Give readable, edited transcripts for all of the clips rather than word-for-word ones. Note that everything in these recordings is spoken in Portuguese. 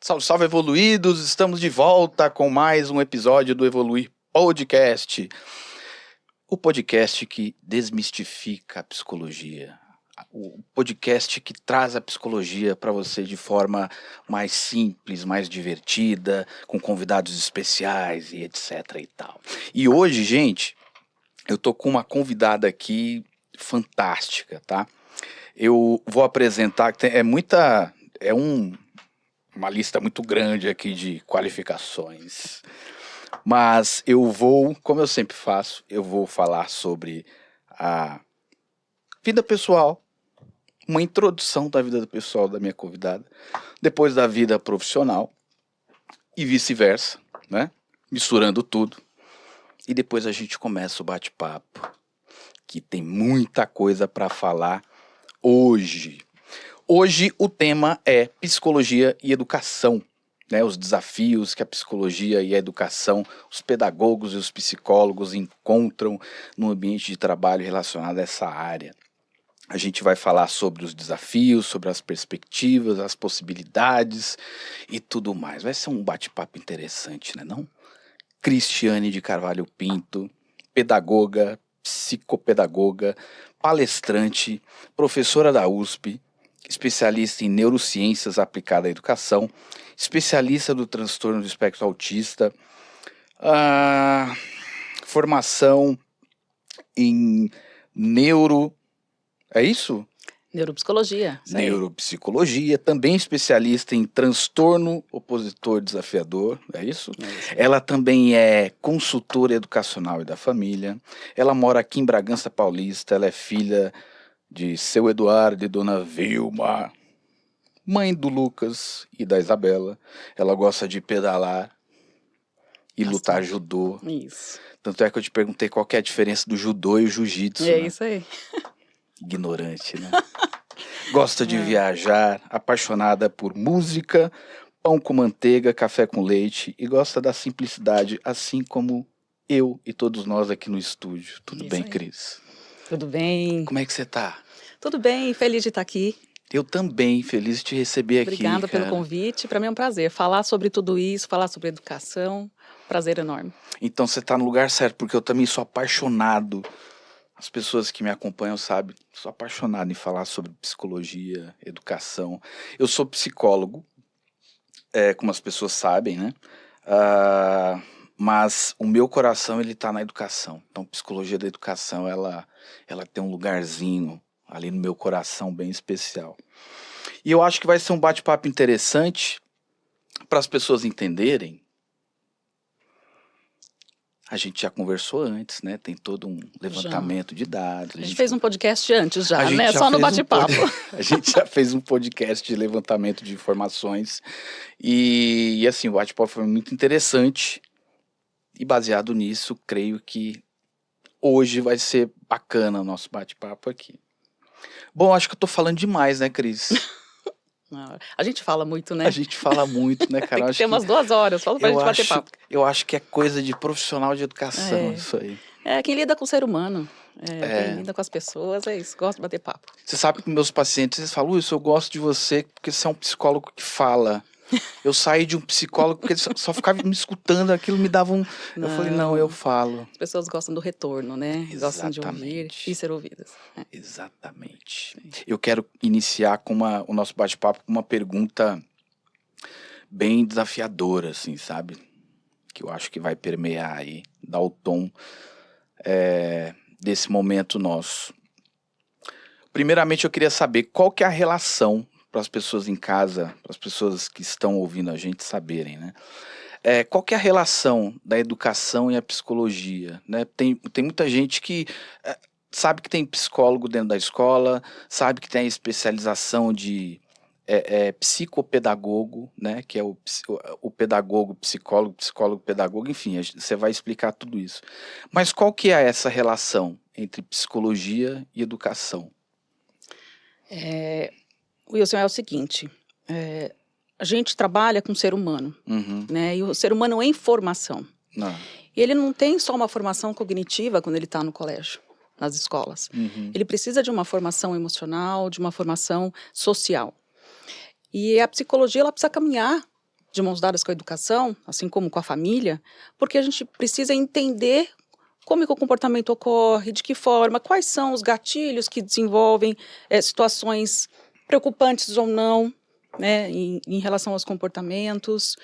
Salve, salve, evoluídos! Estamos de volta com mais um episódio do Evoluir Podcast. O podcast que desmistifica a psicologia. O podcast que traz a psicologia para você de forma mais simples, mais divertida, com convidados especiais e etc e tal. E hoje, gente, eu tô com uma convidada aqui fantástica, tá? Eu vou apresentar, uma lista muito grande aqui de qualificações. Mas eu vou, como eu sempre faço, eu vou falar sobre a vida pessoal, uma introdução da vida pessoal da minha convidada, depois da vida profissional e vice-versa, né? Misturando tudo. E depois a gente começa o bate-papo, que tem muita coisa para falar hoje. Hoje o tema é psicologia e educação, né? Os desafios que a psicologia e a educação, os pedagogos e os psicólogos encontram no ambiente de trabalho relacionado a essa área. A gente vai falar sobre os desafios, sobre as perspectivas, as possibilidades e tudo mais. Vai ser um bate-papo interessante, né, não? Cristiane de Carvalho Pinto, pedagoga, psicopedagoga, palestrante, professora da USP, especialista em neurociências aplicada à educação, especialista do transtorno do espectro autista, formação em é isso? Neuropsicologia. Neuropsicologia, também especialista em transtorno opositor desafiador, é isso? É isso. Ela também é consultora educacional e da família. Ela mora aqui em Bragança Paulista, ela é filha de seu Eduardo e dona Vilma, mãe do Lucas e da Isabela. Ela gosta de pedalar e lutar judô. Isso. Tanto é que eu te perguntei qual que é a diferença do judô e o jiu-jitsu. É né? isso aí. Ignorante, né? Gosta de viajar, apaixonada por música, pão com manteiga, café com leite e gosta da simplicidade, assim como eu e todos nós aqui no estúdio. Tudo Isso bem, aí. Cris? Tudo bem? Como é que você tá? Tudo bem, feliz de estar aqui. Eu também, feliz de te receber Obrigada aqui, pelo cara. convite. Para mim é um prazer falar sobre tudo isso, falar sobre educação. Prazer enorme. Então você tá no lugar certo, porque eu também sou apaixonado. As pessoas que me acompanham sabem, sou apaixonado em falar sobre psicologia, educação. Eu sou psicólogo, como as pessoas sabem, né? Mas o meu coração, ele tá na educação. Então, psicologia da educação, ela tem um lugarzinho ali no meu coração bem especial. E eu acho que vai ser um bate-papo interessante para as pessoas entenderem. A gente já conversou antes, né? Tem todo um levantamento de dados. A gente fez um podcast antes A já, gente né? já Só no fez bate-papo. A gente já fez um podcast de levantamento de informações e assim, o bate-papo foi muito interessante e baseado nisso, creio que hoje vai ser bacana o nosso bate-papo aqui. Bom, acho que eu tô falando demais, né, Cris? A gente fala muito, né? A gente fala muito, né, cara? Tem que ter umas 2 horas, só pra gente bater papo. Eu acho que é coisa de profissional de educação, É. isso aí. É, quem lida com o ser humano, quem lida com as pessoas, é isso, gosta de bater papo. Você sabe que meus pacientes, eles falam, Luiz, eu gosto de você porque você é um psicólogo que fala. Eu saí de um psicólogo porque ele só ficava me escutando, aquilo me dava um... Eu falei, não, eu falo. As pessoas gostam do retorno, né? Gostam de ouvir Exatamente. e ser ouvidas. Exatamente. Eu quero iniciar com o nosso bate-papo com uma pergunta bem desafiadora, assim, sabe? Que eu acho que vai permear aí, dar o tom desse momento nosso. Primeiramente, eu queria saber qual que é a relação, para as pessoas em casa, para as pessoas que estão ouvindo a gente saberem, né? Qual que é a relação da educação e a psicologia, né? Tem muita gente que sabe que tem psicólogo dentro da escola, sabe que tem a especialização de psicopedagogo, né? Que é o pedagogo, psicólogo, pedagogo, enfim, você vai explicar tudo isso. Mas qual que é essa relação entre psicologia e educação? Wilson, é o seguinte, a gente trabalha com o ser humano, né? E o ser humano em formação. E ele não tem só uma formação cognitiva quando ele está no colégio, nas escolas. Ele precisa de uma formação emocional, de uma formação social. E a psicologia, ela precisa caminhar de mãos dadas com a educação, assim como com a família, porque a gente precisa entender como é que o comportamento ocorre, de que forma, quais são os gatilhos que desenvolvem situações preocupantes ou não, né, em relação aos comportamentos,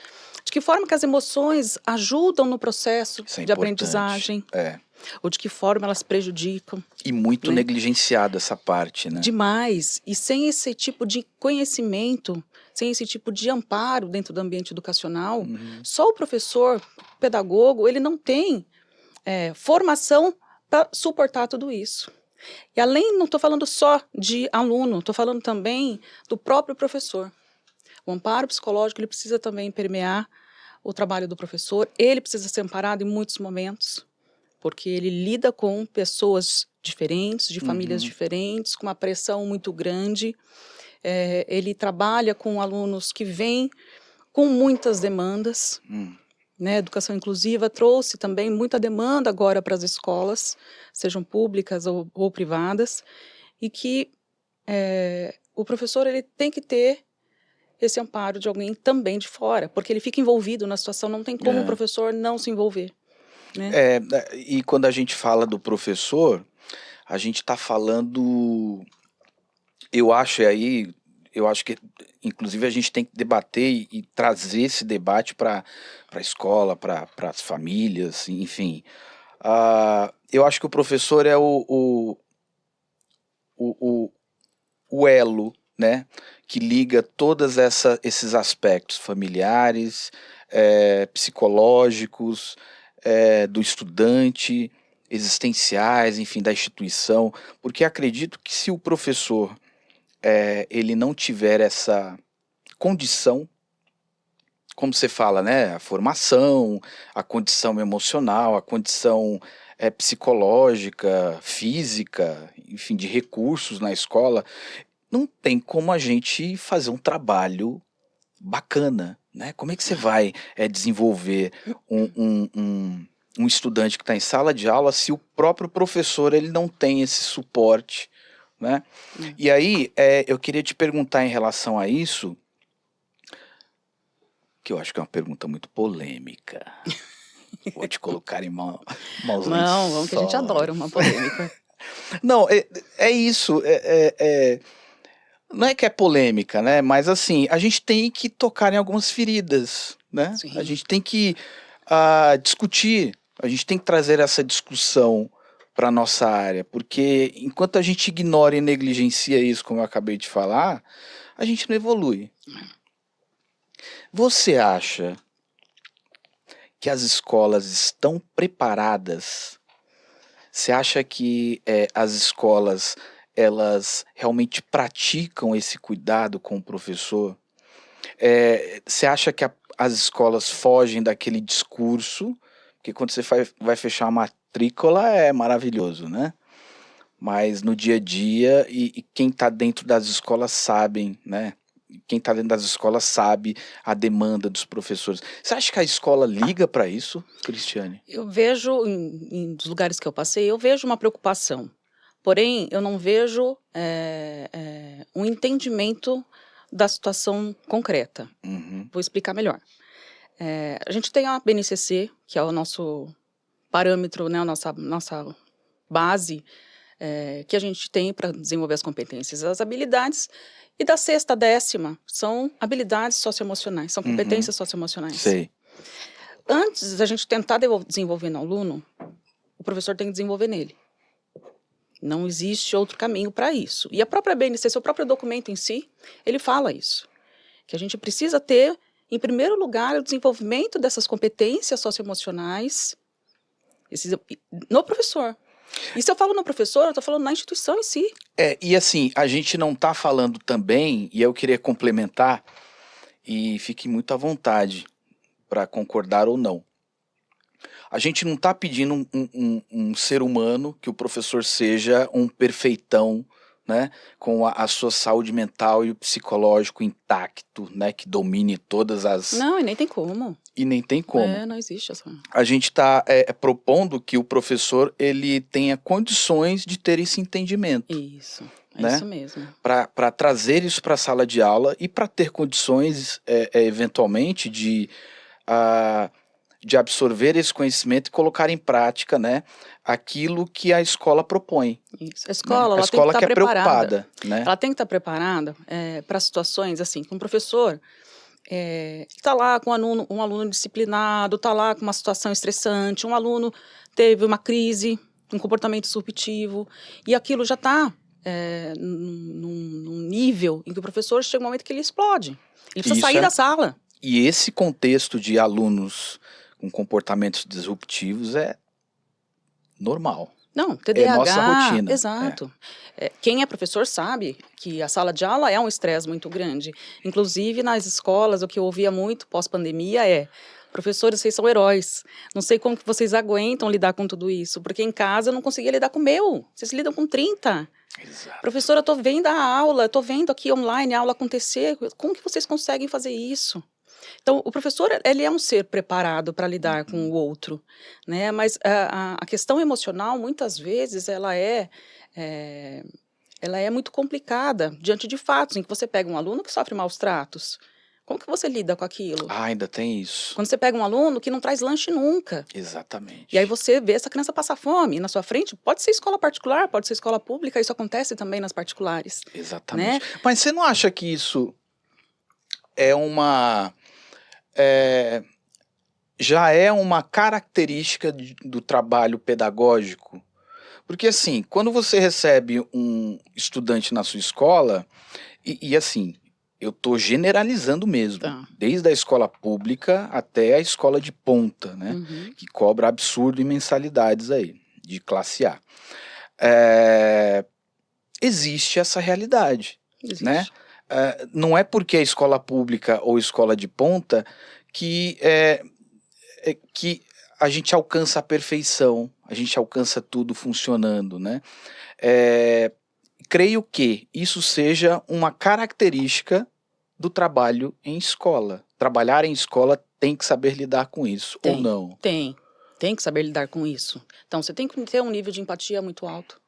de que forma que as emoções ajudam no processo de aprendizagem, ou de que forma elas prejudicam. E muito negligenciado essa parte, né? Demais, e sem esse tipo de conhecimento, sem esse tipo de amparo dentro do ambiente educacional, só o professor, o pedagogo, ele não tem formação para suportar tudo isso. E além, não estou falando só de aluno, estou falando também do próprio professor. O amparo psicológico, ele precisa também permear o trabalho do professor, ele precisa ser amparado em muitos momentos, porque ele lida com pessoas diferentes, de famílias diferentes, com uma pressão muito grande, ele trabalha com alunos que vêm com muitas demandas, né? A educação inclusiva trouxe também muita demanda agora para as escolas, sejam públicas ou privadas, e que o professor ele tem que ter esse amparo de alguém também de fora, porque ele fica envolvido na situação, não tem como o professor não se envolver. Né? E quando a gente fala do professor, a gente está falando, eu acho que inclusive a gente tem que debater e trazer esse debate para a escola, para as famílias, enfim. Eu acho que o professor é o elo, né, que liga todos esses aspectos familiares, psicológicos, do estudante, existenciais, enfim, da instituição, porque acredito que se o professor ele não tiver essa condição, como você fala, né, a formação, a condição emocional, a condição psicológica, física, enfim, de recursos na escola, não tem como a gente fazer um trabalho bacana, né? Como é que você vai desenvolver um estudante que está em sala de aula se o próprio professor ele não tem esse suporte, né? E aí eu queria te perguntar em relação a isso, que eu acho que é uma pergunta muito polêmica. Vou te colocar em maus lençóis. Não, vamos que a gente adora uma polêmica. Não, é isso. Não é que é polêmica, né? Mas assim, a gente tem que tocar em algumas feridas, né? Sim. A gente tem que discutir, a gente tem que trazer essa discussão para nossa área, porque enquanto a gente ignora e negligencia isso, como eu acabei de falar, a gente não evolui. Você acha que as escolas estão preparadas? Você acha que as escolas elas realmente praticam esse cuidado com o professor? Você acha que as escolas fogem daquele discurso? Porque quando você vai fechar a matrícula é maravilhoso, né? Mas no dia a dia, e quem está dentro das escolas sabem, né? Quem está dentro das escolas sabe a demanda dos professores. Você acha que a escola liga para isso, Cristiane? Eu vejo, em dos lugares que eu passei, eu vejo uma preocupação. Porém, eu não vejo um entendimento da situação concreta. Vou explicar melhor. A gente tem a BNCC, que é o nosso parâmetro, né, a nossa base, que a gente tem para desenvolver as competências e as habilidades. E da 6ª à 10ª são habilidades socioemocionais, são competências socioemocionais. Sei. Antes da gente tentar desenvolver no aluno, o professor tem que desenvolver nele. Não existe outro caminho para isso. E a própria BNCC, o próprio documento em si, ele fala isso. Que a gente precisa ter, em primeiro lugar, o desenvolvimento dessas competências socioemocionais no professor. E se eu falo no professor, eu estou falando na instituição em si. E assim, a gente não está falando também, e eu queria complementar, e fique muito à vontade para concordar ou não. A gente não está pedindo um ser humano que o professor seja um perfeitão né, com a sua saúde mental e o psicológico intacto, né, que domine todas as... Não, e nem tem como. E nem tem como. Não existe essa... A gente está propondo que o professor ele tenha condições de ter esse entendimento. Isso, né? Isso mesmo. Para trazer isso para a sala de aula e para ter condições, eventualmente, de absorver esse conhecimento e colocar em prática, né, aquilo que a escola propõe. Isso. A escola, né? ela tem que estar preocupada. Né? Ela tem que estar preparada para situações assim, com o professor está lá com um aluno disciplinado, está lá com uma situação estressante, um aluno teve uma crise, um comportamento disruptivo, e aquilo já está num nível em que o professor chega um momento que ele explode. Ele precisa sair da sala. E esse contexto de alunos com comportamentos disruptivos é normal. Não, TDAH, é nossa rotina. Exato. Quem é professor sabe que a sala de aula é um estresse muito grande. Inclusive, nas escolas, o que eu ouvia muito pós-pandemia professores, vocês são heróis. Não sei como que vocês aguentam lidar com tudo isso, porque em casa eu não conseguia lidar com o meu. Vocês lidam com 30. Exato. Professora, eu estou vendo a aula, estou vendo aqui online a aula acontecer. Como que vocês conseguem fazer isso? Então, o professor, ele é um ser preparado para lidar com o outro, né? Mas a questão emocional, muitas vezes, ela é muito complicada diante de fatos, em que você pega um aluno que sofre maus tratos. Como que você lida com aquilo? Ainda tem isso. Quando você pega um aluno que não traz lanche nunca. Exatamente. E aí você vê essa criança passar fome na sua frente. Pode ser escola particular, pode ser escola pública, isso acontece também nas particulares. Exatamente. Né? Mas você não acha que isso já é uma característica do trabalho pedagógico? Porque assim, quando você recebe um estudante na sua escola, e assim, eu estou generalizando mesmo, desde a escola pública até a escola de ponta, né, que cobra absurdo em mensalidades aí, de classe A. Existe essa realidade, existe. Né? Não é porque é escola pública ou escola de ponta que a gente alcança a perfeição, a gente alcança tudo funcionando, né? Creio que isso seja uma característica do trabalho em escola. Trabalhar em escola tem que saber lidar com isso, ou não? Tem que saber lidar com isso. Então, você tem que ter um nível de empatia muito alto.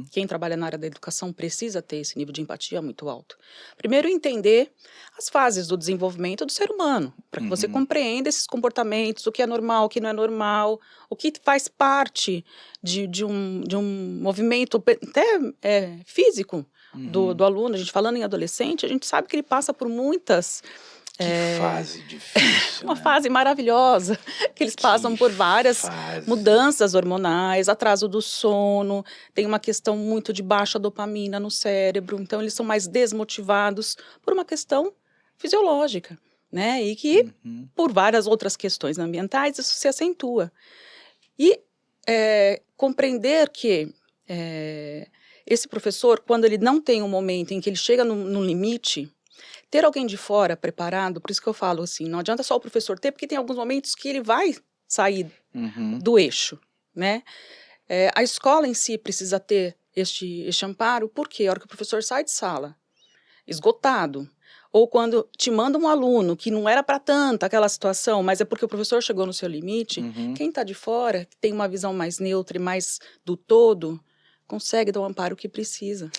Quem trabalha na área da educação precisa ter esse nível de empatia muito alto. Primeiro, entender as fases do desenvolvimento do ser humano, para que você compreenda esses comportamentos, o que é normal, o que não é normal, o que faz parte de um movimento até físico do aluno. A gente falando em adolescente, a gente sabe que ele passa por muitas... Que fase difícil, uma fase maravilhosa, que eles passam por várias mudanças hormonais, atraso do sono, tem uma questão muito de baixa dopamina no cérebro, então eles são mais desmotivados por uma questão fisiológica, né? E que por várias outras questões ambientais isso se acentua. E compreender que esse professor, quando ele não tem um momento em que ele chega no limite, ter alguém de fora preparado, por isso que eu falo assim, não adianta só o professor ter, porque tem alguns momentos que ele vai sair do eixo, né? A escola em si precisa ter este amparo, porque a hora que o professor sai de sala, esgotado, ou quando te manda um aluno que não era para tanto aquela situação, mas é porque o professor chegou no seu limite, quem está de fora, que tem uma visão mais neutra e mais do todo, consegue dar o amparo que precisa.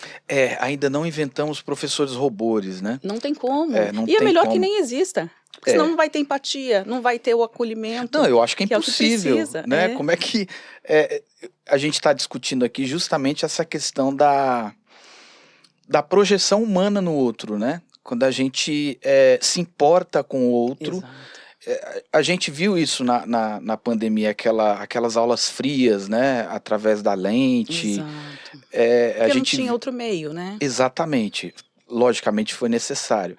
Ainda não inventamos professores robôs, né? Não tem como. Não e é tem melhor como. Que nem exista. Porque senão não vai ter empatia, não vai ter o acolhimento. Não, eu acho que é impossível. É o que precisa, né? Como é que a gente está discutindo aqui justamente essa questão da projeção humana no outro, né? Quando a gente se importa com o outro. Exato. A gente viu isso na pandemia, aquelas aulas frias, né? Através da lente. Exato. Porque não tinha outro meio, né? Exatamente. Logicamente foi necessário.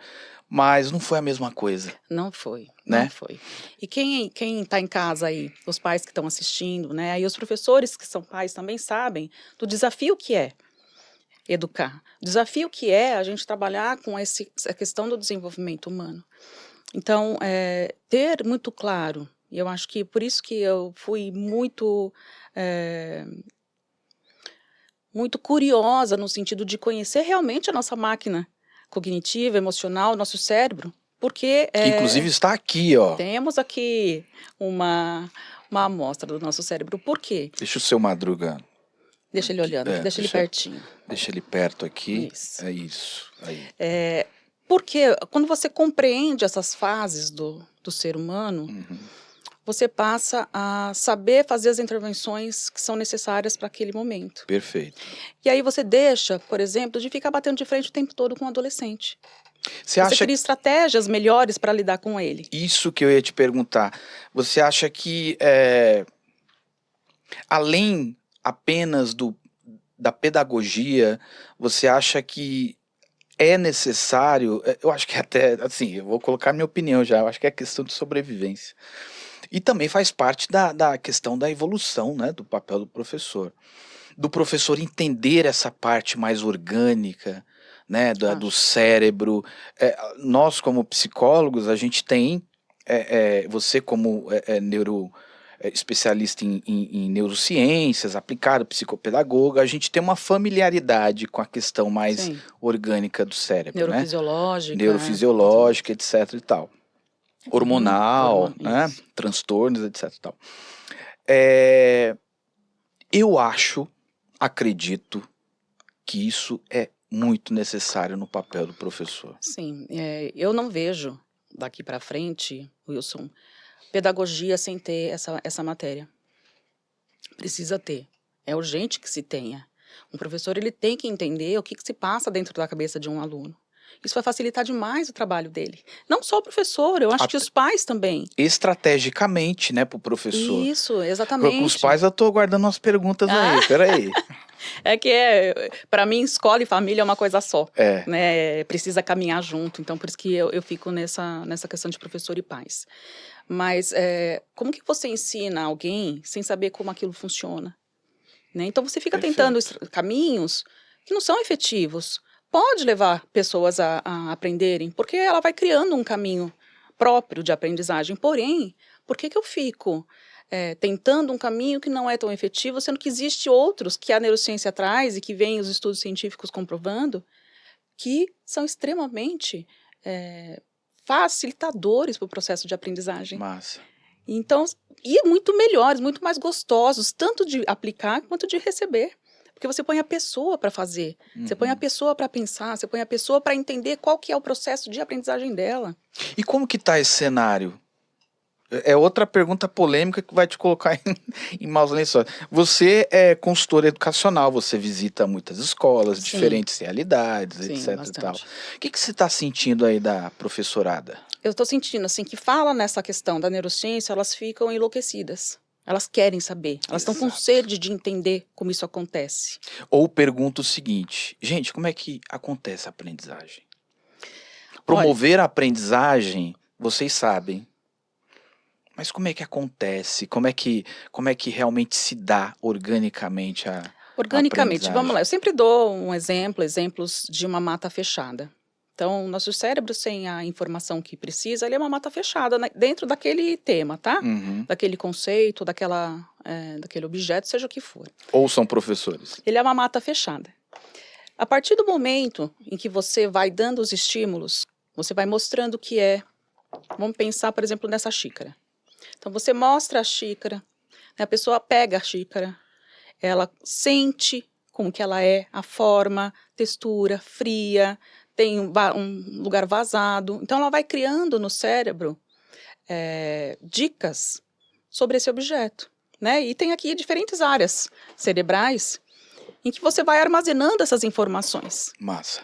Mas não foi a mesma coisa. Não foi, né? Não foi. E quem está em casa aí, os pais que estão assistindo, né? E os professores que são pais também sabem do desafio que é educar. O desafio que é a gente trabalhar com essa questão do desenvolvimento humano. Então, ter muito claro, e eu acho que por isso que eu fui muito muito curiosa no sentido de conhecer realmente a nossa máquina cognitiva, emocional, nosso cérebro, porque que inclusive está aqui, ó. Temos aqui uma amostra do nosso cérebro. Por quê? Deixa o seu Madruga. Deixa ele olhando, deixa ele pertinho. Deixa ele perto aqui. Isso. É isso. Aí. Porque quando você compreende essas fases do ser humano, você passa a saber fazer as intervenções que são necessárias para aquele momento. Perfeito. E aí você deixa, por exemplo, de ficar batendo de frente o tempo todo com o adolescente. Você cria estratégias melhores para lidar com ele. Isso que eu ia te perguntar. Você acha que, além apenas da pedagogia, você acha que é necessário, eu acho que até, assim, eu vou colocar minha opinião já, eu acho que é questão de sobrevivência. E também faz parte da questão da evolução, né, do papel do professor. Do professor entender essa parte mais orgânica, né, do cérebro. Nós, como psicólogos, a gente tem, você como especialista em neurociências, aplicado, psicopedagoga, a gente tem uma familiaridade com a questão mais orgânica do cérebro, neurofisiológica, né? Neurofisiológica, etc. e tal. Hormonal, né? Transtornos, etc. e tal. Eu acredito que isso é muito necessário no papel do professor. Sim, eu não vejo daqui para frente, Wilson, pedagogia sem ter essa matéria. Precisa ter. É urgente que se tenha. Um professor ele tem que entender o que se passa dentro da cabeça de um aluno. Isso vai facilitar demais o trabalho dele. Não só o professor, eu acho que os pais também. Estrategicamente, né, para o professor. Isso, exatamente. Com os pais eu estou guardando umas perguntas aí, peraí. Para mim, escola e família é uma coisa só. Né? Precisa caminhar junto, então por isso que eu fico nessa questão de professor e pais. Mas como que você ensina alguém sem saber como aquilo funciona? Né? Então você fica tentando caminhos que não são efetivos. Pode levar pessoas a aprenderem, porque ela vai criando um caminho próprio de aprendizagem. Porém, por que eu fico tentando um caminho que não é tão efetivo, sendo que existe outros que a neurociência traz e que vem os estudos científicos comprovando, que são extremamente facilitadores para o processo de aprendizagem. Massa. Então, e muito melhores, muito mais gostosos, tanto de aplicar quanto de receber. Porque você põe a pessoa para fazer, você põe a pessoa para pensar, você põe a pessoa para entender qual que é o processo de aprendizagem dela. E como que está esse cenário? É outra pergunta polêmica que vai te colocar em maus lençóis. Você é consultora educacional, você visita muitas escolas, diferentes realidades, etc. E tal. O que você está sentindo aí da professorada? Eu estou sentindo assim que fala nessa questão da neurociência, elas ficam enlouquecidas. Elas querem saber, elas estão com sede de entender como isso acontece. Ou pergunta o seguinte, gente, como é que acontece a aprendizagem? Promover a aprendizagem, vocês sabem, mas como é que acontece? Como é que realmente se dá organicamente a Organicamente, vamos lá, eu sempre dou exemplos de uma mata fechada. Então, nosso cérebro, sem a informação que precisa, ele é uma mata fechada, né? Dentro daquele tema, tá? Daquele conceito, daquele objeto, seja o que for. Ou são professores. Ele é uma mata fechada. A partir do momento em que você vai dando os estímulos, você vai mostrando o que é. Vamos pensar, por exemplo, nessa xícara. Então, você mostra a xícara, né? A pessoa pega a xícara, ela sente como que ela é, a forma, textura, fria, tem um lugar vazado. Então, ela vai criando no cérebro dicas sobre esse objeto. Né? E tem aqui diferentes áreas cerebrais em que você vai armazenando essas informações. Massa.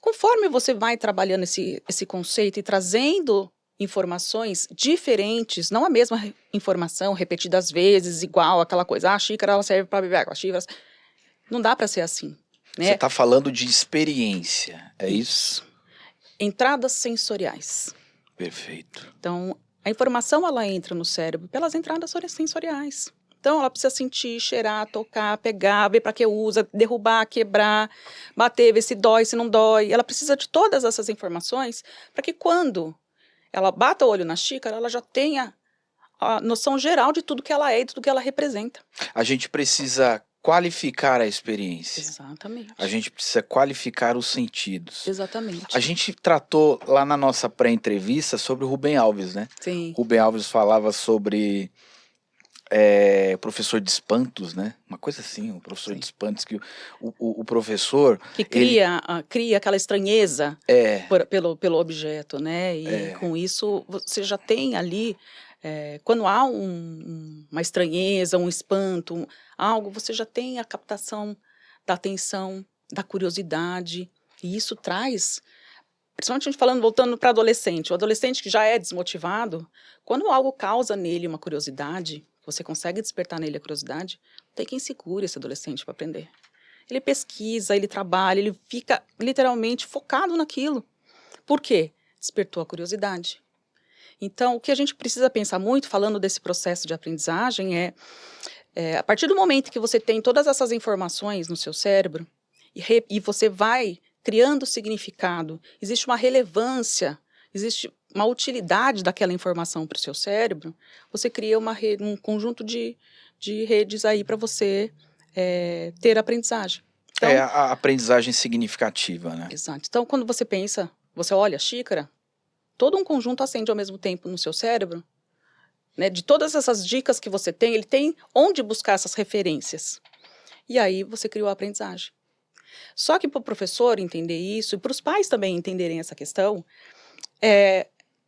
Conforme você vai trabalhando esse conceito e trazendo informações diferentes, não a mesma informação, repetidas vezes, igual aquela coisa, a xícara ela serve para beber água, a xícara... Não dá para ser assim. Né? Você está falando de experiência, é isso? Entradas sensoriais. Perfeito. Então, a informação ela entra no cérebro pelas entradas sensoriais. Então, ela precisa sentir, cheirar, tocar, pegar, ver para que usa, derrubar, quebrar, bater, ver se dói, se não dói. Ela precisa de todas essas informações para que quando ela bata o olho na xícara, ela já tenha a noção geral de tudo que ela é e tudo que ela representa. A gente precisa qualificar a experiência. Exatamente. A gente precisa qualificar os sentidos. Exatamente. A gente tratou lá na nossa pré-entrevista sobre o Rubem Alves, né? Sim. Rubem Alves falava sobre professor de espantos, né? Uma coisa assim, um professor de espantos, que o professor... Que cria aquela estranheza pelo objeto, né? E com isso você já tem ali, quando há uma estranheza, um espanto, algo, você já tem a captação da atenção, da curiosidade, e isso traz... Principalmente a gente voltando para adolescente, o adolescente que já é desmotivado, quando algo causa nele uma curiosidade, você consegue despertar nele a curiosidade, tem quem segure esse adolescente para aprender. Ele pesquisa, ele trabalha, ele fica literalmente focado naquilo. Por quê? Despertou a curiosidade. Então, o que a gente precisa pensar muito, falando desse processo de aprendizagem, a partir do momento que você tem todas essas informações no seu cérebro, e você vai criando significado, existe uma relevância, existe uma utilidade daquela informação para o seu cérebro, você cria um conjunto de redes aí para você ter aprendizagem. Então, a aprendizagem significativa, né? Exato. Então, quando você pensa, você olha a xícara, todo um conjunto acende ao mesmo tempo no seu cérebro, né? De todas essas dicas que você tem, ele tem onde buscar essas referências. E aí você criou a aprendizagem. Só que para o professor entender isso, e para os pais também entenderem essa questão,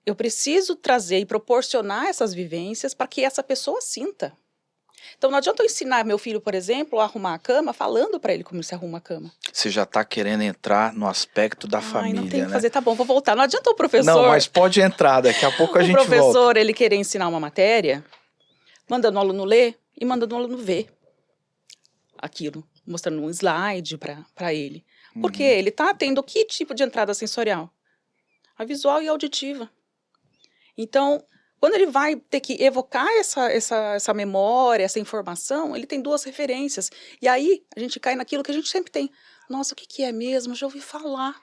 eu preciso trazer e proporcionar essas vivências para que essa pessoa sinta. Então não adianta eu ensinar meu filho, por exemplo, a arrumar a cama, falando para ele como se arruma a cama. Você já está querendo entrar no aspecto da família, não tem que né? fazer, tá bom, vou voltar. Não adianta o professor... Não, mas pode entrar, daqui a pouco a gente volta. O professor, ele querer ensinar uma matéria, mandando o aluno ler e mandando o aluno ver aquilo, mostrando um slide para ele. Porque ele está tendo que tipo de entrada sensorial? A visual e a auditiva. Então, quando ele vai ter que evocar essa memória, essa informação, ele tem duas referências. E aí, a gente cai naquilo que a gente sempre tem. Nossa, o que é mesmo? Eu já ouvi falar.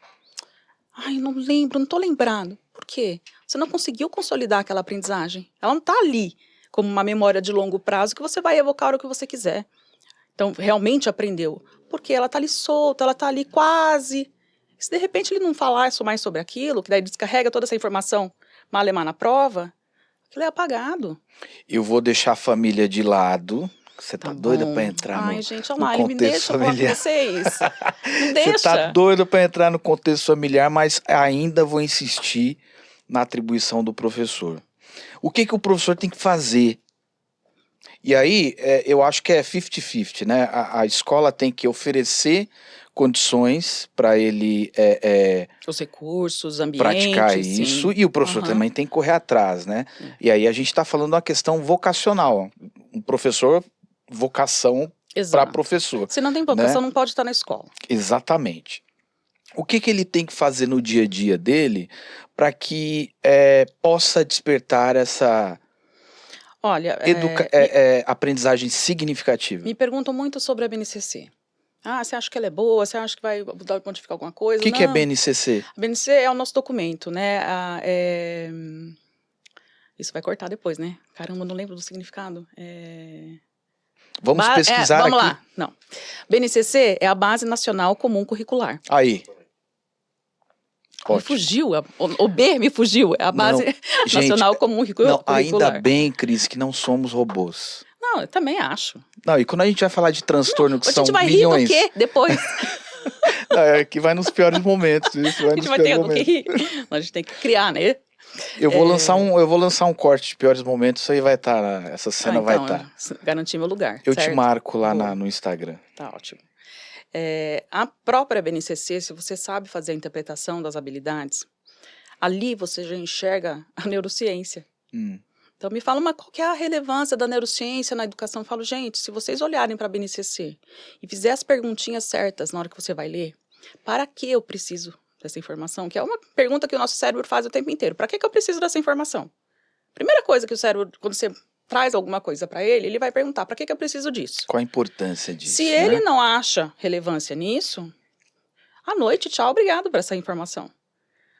Ai, não lembro, não estou lembrando. Por quê? Você não conseguiu consolidar aquela aprendizagem. Ela não está ali como uma memória de longo prazo que você vai evocar a hora que você quiser. Então, realmente aprendeu. Porque ela está ali solta, ela está ali quase. Se de repente ele não falar mais sobre aquilo, que daí descarrega toda essa informação malemar na prova, aquilo é apagado. Eu vou deixar a família de lado. Você tá doida para entrar no contexto gente, olha lá, ele me deixa familiar. falar com vocês. Não deixa. Você tá doida para entrar no contexto familiar, mas ainda vou insistir na atribuição do professor. O que o professor tem que fazer? E aí, eu acho que é 50-50, né? A escola tem que oferecer condições para ele os recursos, ambientes, praticar isso, sim. E o professor também tem que correr atrás, né? E aí a gente está falando de uma questão vocacional. Um professor, vocação para professor. Se não tem vocação, né? Não pode estar na escola. Exatamente. O que ele tem que fazer no dia a dia dele para que possa despertar essa... Olha, aprendizagem significativa? Me perguntam muito sobre a BNCC. Ah, você acha que ela é boa? Você acha que vai modificar alguma coisa? O que é BNCC? A BNCC é o nosso documento, né? Isso vai cortar depois, né? Caramba, não lembro do significado. Vamos pesquisar vamos aqui. Lá. Não. BNCC é a Base Nacional Comum Curricular. Aí. Me fugiu, o B me fugiu, é a Base Nacional Comum Curricular. Não, ainda bem, Cris, que não somos robôs. Não, eu também acho. Não, e quando a gente vai falar de transtorno, que são milhões... A gente vai rir do quê depois? Não, que vai nos piores momentos. Isso vai nos piores momentos. Que rir. A gente tem que criar, né? Eu vou lançar um corte de piores momentos, isso aí vai estar, essa cena vai estar. Garantir meu lugar. Eu te marco lá no Instagram. Tá ótimo. A própria BNCC, se você sabe fazer a interpretação das habilidades, ali você já enxerga a neurociência. Então me fala qual que é a relevância da neurociência na educação. Eu falo, gente, se vocês olharem para a BNCC e fizer as perguntinhas certas na hora que você vai ler, para que eu preciso dessa informação? Que é uma pergunta que o nosso cérebro faz o tempo inteiro. Para que eu preciso dessa informação? Primeira coisa que o cérebro, quando você traz alguma coisa para ele vai perguntar, para que eu preciso disso? Qual a importância disso? Se ele não acha relevância nisso, à noite, tchau, obrigado por essa informação.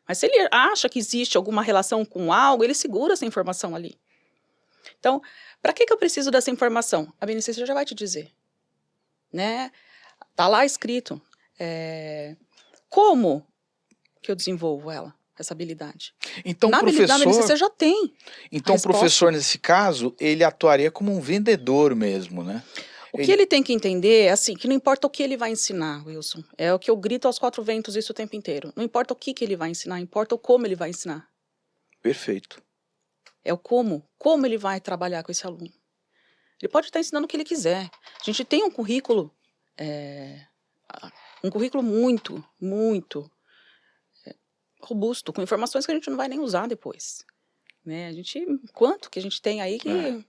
Mas se ele acha que existe alguma relação com algo, ele segura essa informação ali. Então, para que eu preciso dessa informação? A BNCC já vai te dizer. né? Tá lá escrito. Como que eu desenvolvo essa habilidade? Então, na habilidade você já tem. Então, o professor, nesse caso, ele atuaria como um vendedor mesmo, né? O que ele tem que entender é assim, que não importa o que ele vai ensinar, Wilson. É o que eu grito aos quatro ventos isso o tempo inteiro. Não importa o que ele vai ensinar, importa o como ele vai ensinar. Perfeito. É o como ele vai trabalhar com esse aluno. Ele pode estar ensinando o que ele quiser. A gente tem um currículo muito, muito robusto, com informações que a gente não vai nem usar depois. Né? Quanto que a gente tem aí que...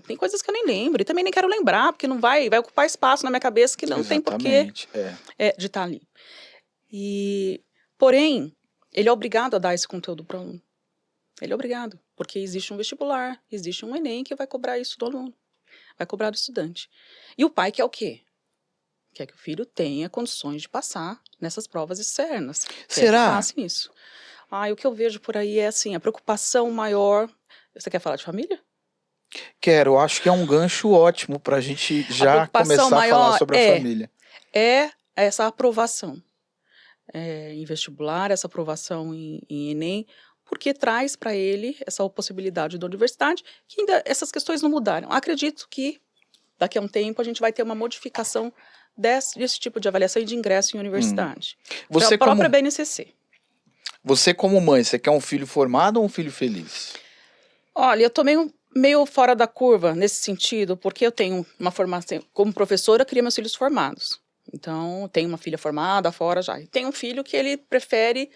tem coisas que eu nem lembro, e também nem quero lembrar, porque não vai ocupar espaço na minha cabeça que não tem porquê de estar ali. Porém, ele é obrigado a dar esse conteúdo para o aluno. Ele é obrigado, porque existe um vestibular, existe um Enem que vai cobrar isso do aluno, vai cobrar do estudante. E o pai quer o quê? Quer que o filho tenha condições de passar nessas provas externas. Será? Quer que passe nisso. O que eu vejo por aí é assim, a preocupação maior... Você quer falar de família? Quero, acho que é um gancho ótimo para a gente já começar a falar sobre a família. É essa aprovação em vestibular, essa aprovação em Enem, porque traz para ele essa possibilidade da universidade, que ainda essas questões não mudaram. Acredito que daqui a um tempo a gente vai ter uma modificação desse tipo de avaliação e de ingresso em universidade. Você a própria BNCC. Você como mãe, você quer um filho formado ou um filho feliz? Olha, eu tô meio fora da curva nesse sentido, porque eu tenho uma formação, como professora, eu queria meus filhos formados. Então, tenho uma filha formada fora já. E tenho um filho que ele prefere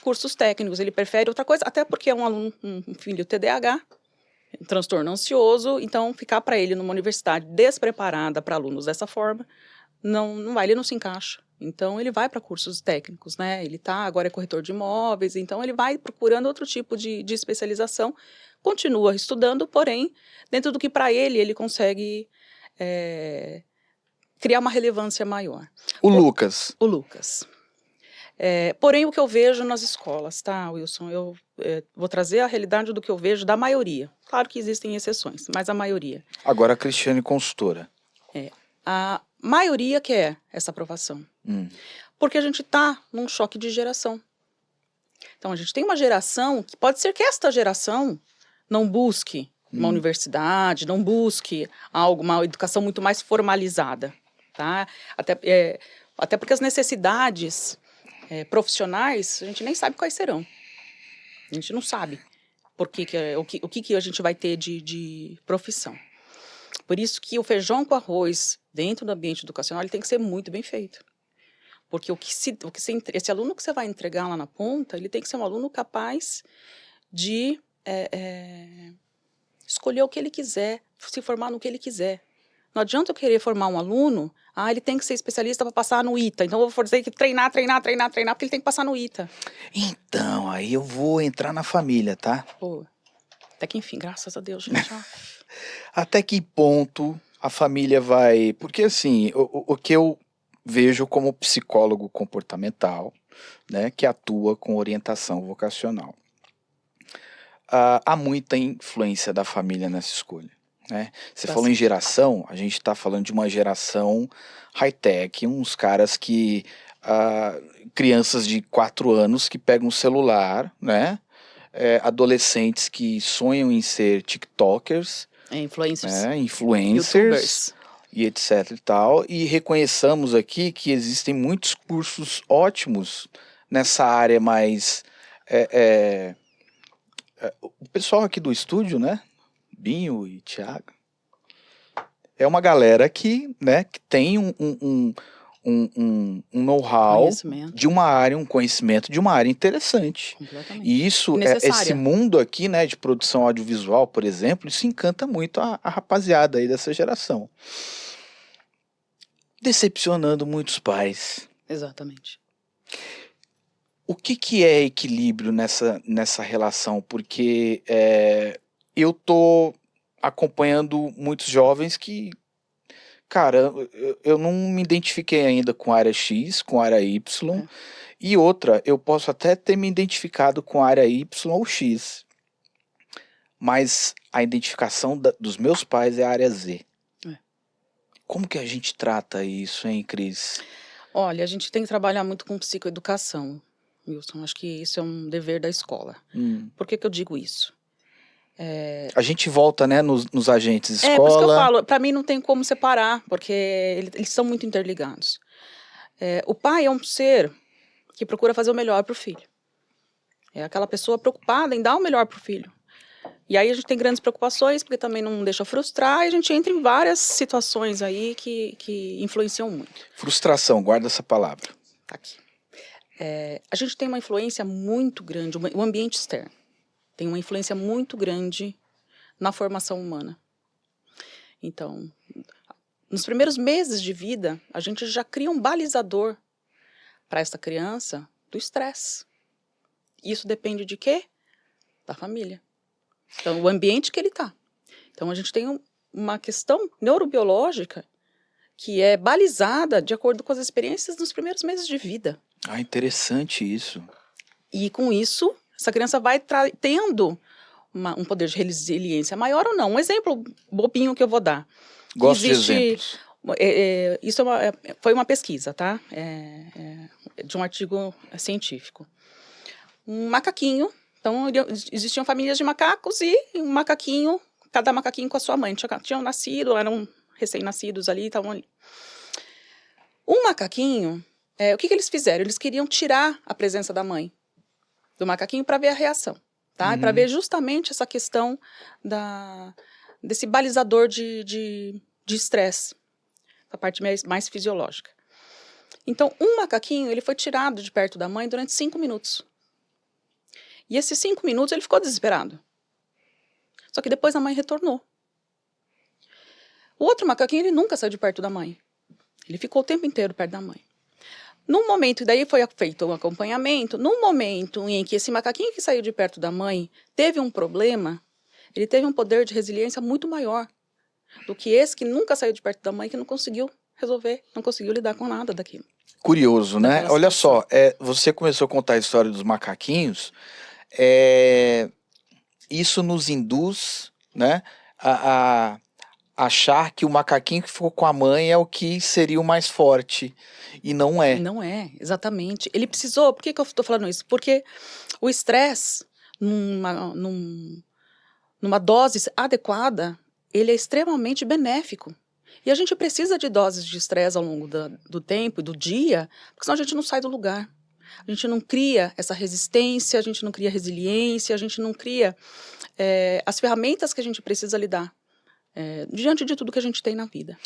cursos técnicos, ele prefere outra coisa, até porque é um aluno, um filho TDAH, um transtorno ansioso, então ficar para ele numa universidade despreparada para alunos dessa forma, não vai, ele não se encaixa. Então, ele vai para cursos técnicos, né? Ele agora é corretor de imóveis, então ele vai procurando outro tipo de especialização, continua estudando, porém, dentro do que para ele consegue criar uma relevância maior. O Lucas. O Lucas. Porém, o que eu vejo nas escolas, tá, Wilson? Eu vou trazer a realidade do que eu vejo da maioria. Claro que existem exceções, mas a maioria. Agora a Cristiane consultora. A maioria quer essa aprovação. Porque a gente está num choque de geração. Então, a gente tem uma geração que pode ser que esta geração não busque uma universidade, não busque uma educação muito mais formalizada. Tá? Até porque as necessidades profissionais, a gente nem sabe quais serão. A gente não sabe o que a gente vai ter de profissão. Por isso que o feijão com arroz dentro do ambiente educacional ele tem que ser muito bem feito. Porque esse aluno que você vai entregar lá na ponta, ele tem que ser um aluno capaz de escolher o que ele quiser, se formar no que ele quiser. Não adianta eu querer formar um aluno, ele tem que ser especialista para passar no ITA. Então eu vou dizer que treinar, porque ele tem que passar no ITA. Então, aí eu vou entrar na família, tá? Pô, até que enfim, graças a Deus, gente. Até que ponto a família vai... Porque assim, o que eu vejo como psicólogo comportamental, né, que atua com orientação vocacional. Há muita influência da família nessa escolha. Né? Você falou em geração, a gente está falando de uma geração high-tech, uns caras que... crianças de 4 anos que pegam um celular, né? Adolescentes que sonham em ser tiktokers, influencers e etc e tal, e reconheçamos aqui que existem muitos cursos ótimos nessa área, mas o pessoal aqui do estúdio, né, Binho e Thiago, é uma galera que, né, que tem um know-how de uma área, um conhecimento de uma área interessante. E isso, esse mundo aqui, né, de produção audiovisual, por exemplo, isso encanta muito a rapaziada aí dessa geração. Decepcionando muitos pais. Exatamente. O que é equilíbrio nessa relação? Porque eu tô acompanhando muitos jovens que, cara, eu não me identifiquei ainda com a área X, com a área Y, e outra, eu posso até ter me identificado com a área Y ou X, mas a identificação dos meus pais é a área Z. Como que a gente trata isso, hein, Cris? Olha, a gente tem que trabalhar muito com psicoeducação, Wilson. Acho que isso é um dever da escola. Por que eu digo isso? A gente volta, né, nos agentes escola. Por isso que eu falo, para mim não tem como separar, porque eles são muito interligados. O pai é um ser que procura fazer o melhor para o filho. É aquela pessoa preocupada em dar o melhor para o filho. E aí a gente tem grandes preocupações, porque também não deixa frustrar, e a gente entra em várias situações aí que influenciam muito. Frustração, guarda essa palavra. Tá aqui. A gente tem uma influência muito grande, o ambiente externo tem uma influência muito grande na formação humana. Então, nos primeiros meses de vida, a gente já cria um balizador para essa criança do estresse. Isso depende de quê? Da família. Então, o ambiente que ele está. Então, a gente tem uma questão neurobiológica que é balizada de acordo com as experiências dos primeiros meses de vida. Ah, interessante isso. E com isso, essa criança vai tendo um poder de resiliência maior ou não. Um exemplo bobinho que eu vou dar. Gosto de exemplos. Isso foi uma pesquisa, tá? De um artigo científico. Um macaquinho. Então, existiam famílias de macacos e um macaquinho, cada macaquinho com a sua mãe. Tinham nascido, eram recém-nascidos ali, estavam ali. Um macaquinho, o que eles fizeram? Eles queriam tirar a presença da mãe do macaquinho para ver a reação, tá? Para ver justamente essa questão desse balizador de estresse, a parte mais fisiológica. Então, um macaquinho, ele foi tirado de perto da mãe durante 5 minutos. E esses 5 minutos ele ficou desesperado. Só que depois a mãe retornou. O outro macaquinho, ele nunca saiu de perto da mãe. Ele ficou o tempo inteiro perto da mãe. No momento, e daí foi feito um acompanhamento, no momento em que esse macaquinho que saiu de perto da mãe teve um problema, ele teve um poder de resiliência muito maior do que esse que nunca saiu de perto da mãe, que não conseguiu resolver, não conseguiu lidar com nada daquilo. Curioso, né? Olha só, você começou a contar a história dos macaquinhos, isso nos induz, né, a achar que o macaquinho que ficou com a mãe é o que seria o mais forte, e não é. Não é, exatamente. Ele precisou, por que eu estou falando isso? Porque o estresse, numa dose adequada, ele é extremamente benéfico. E a gente precisa de doses de estresse ao longo do tempo e do dia, porque senão a gente não sai do lugar. A gente não cria essa resistência, a gente não cria resiliência, a gente não cria as ferramentas que a gente precisa lidar diante de tudo que a gente tem na vida.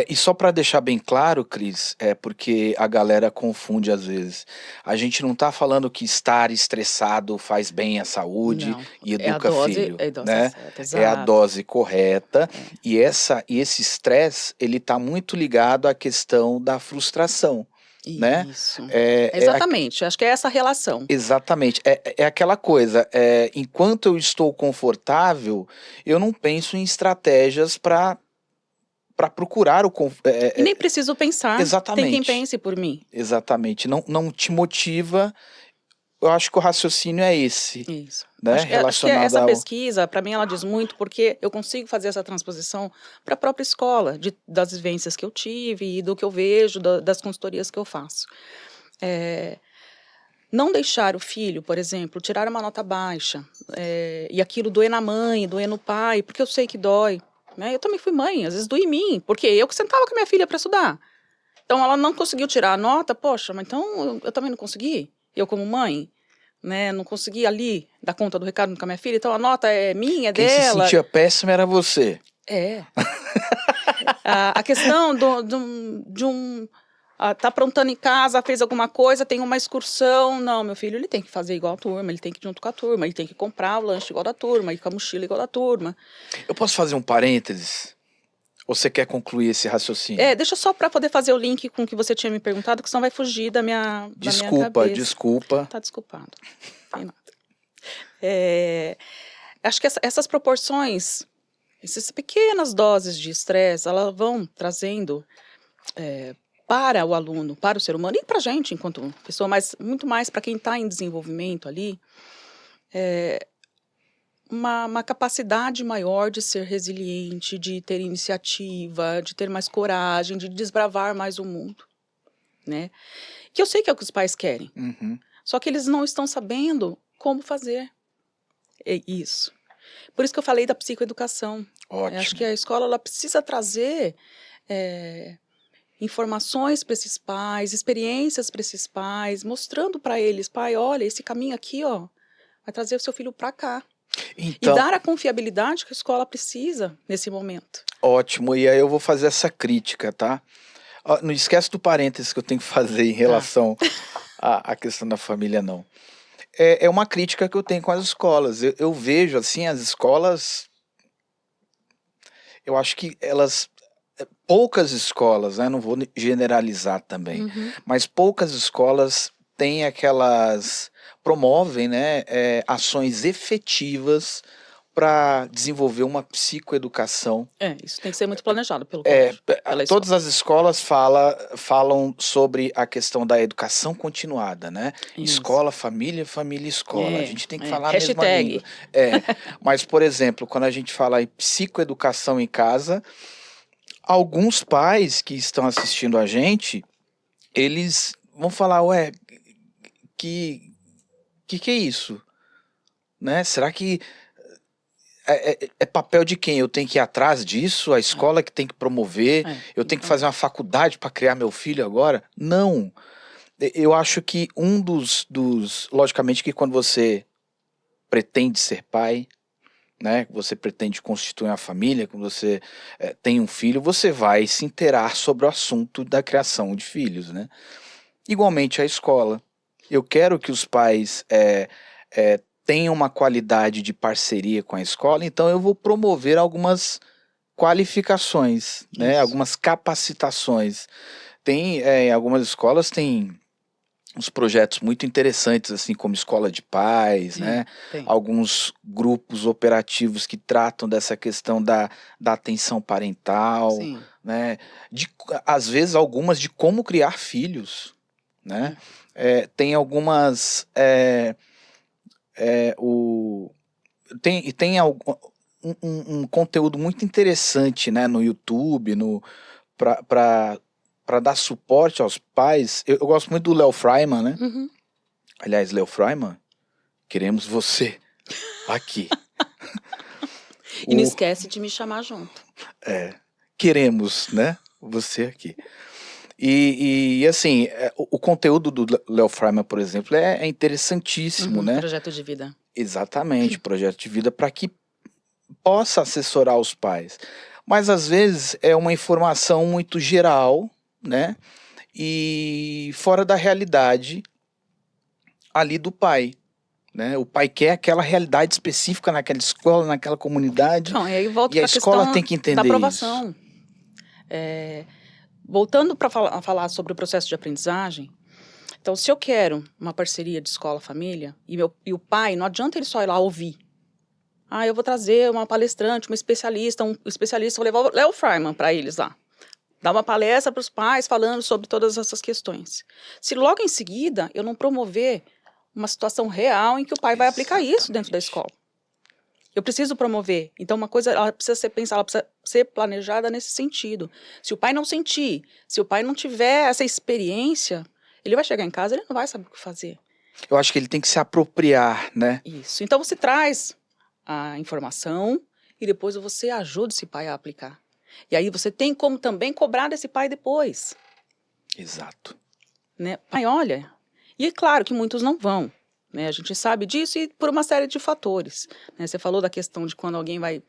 E só para deixar bem claro, Cris, porque a galera confunde às vezes. A gente não está falando que estar estressado faz bem à saúde e educa filho, né? Certa, é a dose correta e esse estresse ele está muito ligado à questão da frustração. Né? Isso. Exatamente, acho que é essa relação. Exatamente, é aquela coisa, enquanto eu estou confortável, eu não penso em estratégias para procurar o conforto. E nem preciso pensar, exatamente. Tem quem pense por mim. Exatamente, não te motiva, eu acho que o raciocínio é esse. Isso. Né? Acho que essa pesquisa, para mim, ela diz muito, porque eu consigo fazer essa transposição para a própria escola, das vivências que eu tive e do que eu vejo, das consultorias que eu faço. Não deixar o filho, por exemplo, tirar uma nota baixa, e aquilo doer na mãe, doer no pai, porque eu sei que dói. Né? Eu também fui mãe, às vezes doí em mim, porque eu que sentava com a minha filha para estudar. Então, ela não conseguiu tirar a nota, poxa, mas então eu também não consegui, eu como mãe. Né, não consegui ali dar conta do recado com a minha filha, então a nota é minha, Quem dela. Quem se sentia péssima era você. A questão tá aprontando em casa, fez alguma coisa, tem uma excursão. Não, meu filho, ele tem que fazer igual a turma, ele tem que ir junto com a turma, ele tem que comprar o lanche igual da turma, ir com a mochila igual da turma. Eu posso fazer um parênteses? Ou você quer concluir esse raciocínio? Deixa só para poder fazer o link com o que você tinha me perguntado, que senão vai fugir da minha cabeça. Desculpa. Tá desculpado. Não tem nada. Acho que essas proporções, essas pequenas doses de estresse, elas vão trazendo para o aluno, para o ser humano e para a gente enquanto pessoa, mas muito mais para quem está em desenvolvimento ali, uma capacidade maior de ser resiliente, de ter iniciativa, de ter mais coragem, de desbravar mais o mundo, né? Que eu sei que é o que os pais querem, só que eles não estão sabendo como fazer isso. Por isso que eu falei da psicoeducação. Ótimo. Acho que a escola ela precisa trazer informações para esses pais, experiências para esses pais, mostrando para eles, pai, olha, esse caminho aqui, ó, vai trazer o seu filho para cá. Então, e dar a confiabilidade que a escola precisa nesse momento. Ótimo, e aí eu vou fazer essa crítica, tá? Não esquece do parênteses que eu tenho que fazer em relação à questão da família, não. É uma crítica que eu tenho com as escolas. Eu vejo, assim, as escolas... Eu acho que elas... Poucas escolas, né? Não vou generalizar também, mas poucas escolas têm aquelas... promovem, né, ações efetivas para desenvolver uma psicoeducação. Isso tem que ser muito planejado pelo colégio. Todas as escolas falam sobre a questão da educação continuada, né? Isso. Escola, família, família, escola. A gente tem que falar a mesma língua. Mas, por exemplo, quando a gente fala em psicoeducação em casa, alguns pais que estão assistindo a gente, eles vão falar, que é isso? Né? Será que é papel de quem? Eu tenho que ir atrás disso? A escola que tem que promover? Eu tenho que fazer uma faculdade para criar meu filho agora? Não. Eu acho que logicamente que quando você pretende ser pai, né, você pretende constituir uma família, quando você tem um filho, você vai se inteirar sobre o assunto da criação de filhos, né? Igualmente a escola. Eu quero que os pais tenham uma qualidade de parceria com a escola, então eu vou promover algumas qualificações, né? Algumas capacitações. Em algumas escolas tem uns projetos muito interessantes, assim como Escola de Pais, né? Alguns grupos operativos que tratam dessa questão da atenção parental, né? Às vezes algumas de como criar filhos, né? Tem algumas... Tem um conteúdo muito interessante, né, no YouTube, para dar suporte aos pais. Eu gosto muito do Léo Freiman, né? Aliás, Léo Freiman, queremos você aqui. E não esquece de me chamar junto. Queremos, né, você aqui. E assim, o conteúdo do Léo Freiman, por exemplo, é interessantíssimo, né? Projeto de vida. Exatamente, projeto de vida para que possa assessorar os pais. Mas às vezes é uma informação muito geral, né? E fora da realidade ali do pai, né? O pai quer aquela realidade específica naquela escola, naquela comunidade. Não, e aí volta e a escola tem que entender da aprovação. Isso. Voltando para falar sobre o processo de aprendizagem, então se eu quero uma parceria de escola-família, e o pai, não adianta ele só ir lá ouvir. Eu vou trazer uma palestrante, um especialista, vou levar o Léo Freiman para eles lá. Dar uma palestra para os pais falando sobre todas essas questões. Se logo em seguida eu não promover uma situação real em que o pai vai aplicar isso dentro da escola. Eu preciso promover. Então, uma coisa, ela precisa ser pensada, ela precisa ser planejada nesse sentido. Se o pai não sentir, se o pai não tiver essa experiência, ele vai chegar em casa e ele não vai saber o que fazer. Eu acho que ele tem que se apropriar, né? Isso. Então, você traz a informação e depois você ajuda esse pai a aplicar. E aí você tem como também cobrar desse pai depois. Exato. Né? Pai, olha. E é claro que muitos não vão. Né? A gente sabe disso e por uma série de fatores. Né? Você falou da questão de quando alguém vai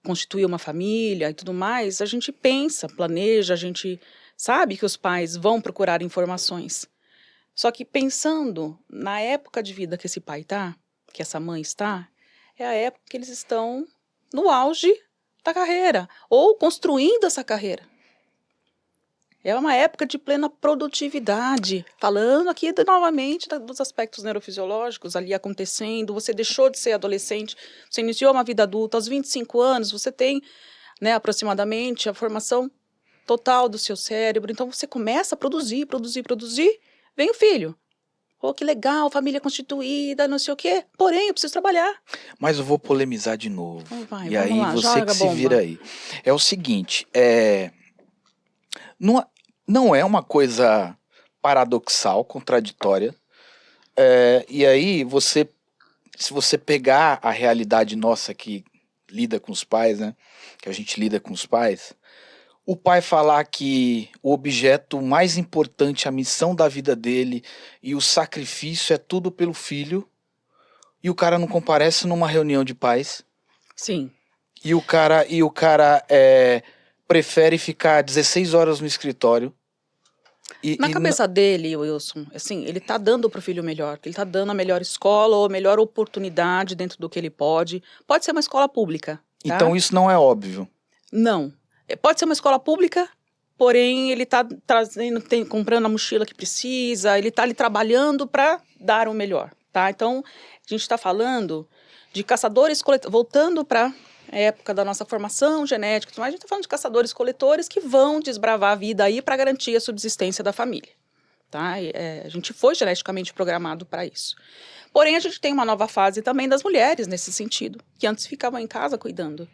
constituir uma família e tudo mais, a gente pensa, planeja, a gente sabe que os pais vão procurar informações. Só que pensando na época de vida que esse pai está, que essa mãe está, é a época que eles estão no auge da carreira, ou construindo essa carreira. É uma época de plena produtividade, falando aqui novamente dos aspectos neurofisiológicos ali acontecendo, você deixou de ser adolescente, você iniciou uma vida adulta, aos 25 anos você tem, né, aproximadamente a formação total do seu cérebro, então você começa a produzir, vem o filho. Oh, que legal, família constituída, não sei o quê. Porém, eu preciso trabalhar. Mas eu vou polemizar de novo. Vai, e aí lá, você que se vira aí. É o seguinte, não é uma coisa paradoxal, contraditória. E aí se você pegar a realidade nossa que lida com os pais, né? Que a gente lida com os pais, o pai falar que o objeto mais importante, a missão da vida dele e o sacrifício é tudo pelo filho, e o cara não comparece numa reunião de pais. Sim. E o cara prefere ficar 16 horas no escritório. Na cabeça dele, Wilson, assim, ele tá dando pro filho o melhor, ele tá dando a melhor escola ou a melhor oportunidade dentro do que ele pode. Pode ser uma escola pública. Tá? Então isso não é óbvio. Não. Pode ser uma escola pública, porém ele tá trazendo, comprando a mochila que precisa, ele tá ali trabalhando para dar o melhor, tá? Então, a gente está falando de caçadores-coletores, voltando para a época da nossa formação genética, mas a gente está falando de caçadores-coletores que vão desbravar a vida aí para garantir a subsistência da família, tá? A gente foi geneticamente programado para isso. Porém, a gente tem uma nova fase também das mulheres nesse sentido, que antes ficavam em casa cuidando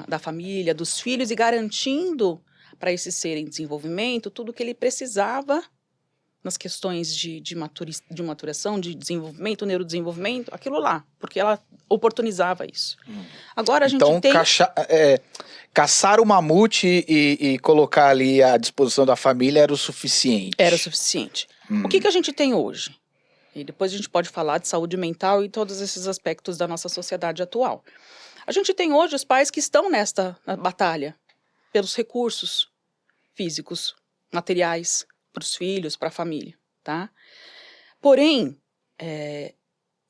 da família, dos filhos e garantindo para esse ser em desenvolvimento tudo o que ele precisava nas questões de maturação, de desenvolvimento, neurodesenvolvimento, aquilo lá, porque ela oportunizava isso. Agora a gente tem... Caçar o mamute e colocar ali à disposição da família era o suficiente. Era o suficiente. O que a gente tem hoje? E depois a gente pode falar de saúde mental e todos esses aspectos da nossa sociedade atual. A gente tem hoje os pais que estão nesta batalha pelos recursos físicos, materiais, para os filhos, para a família, tá? Porém,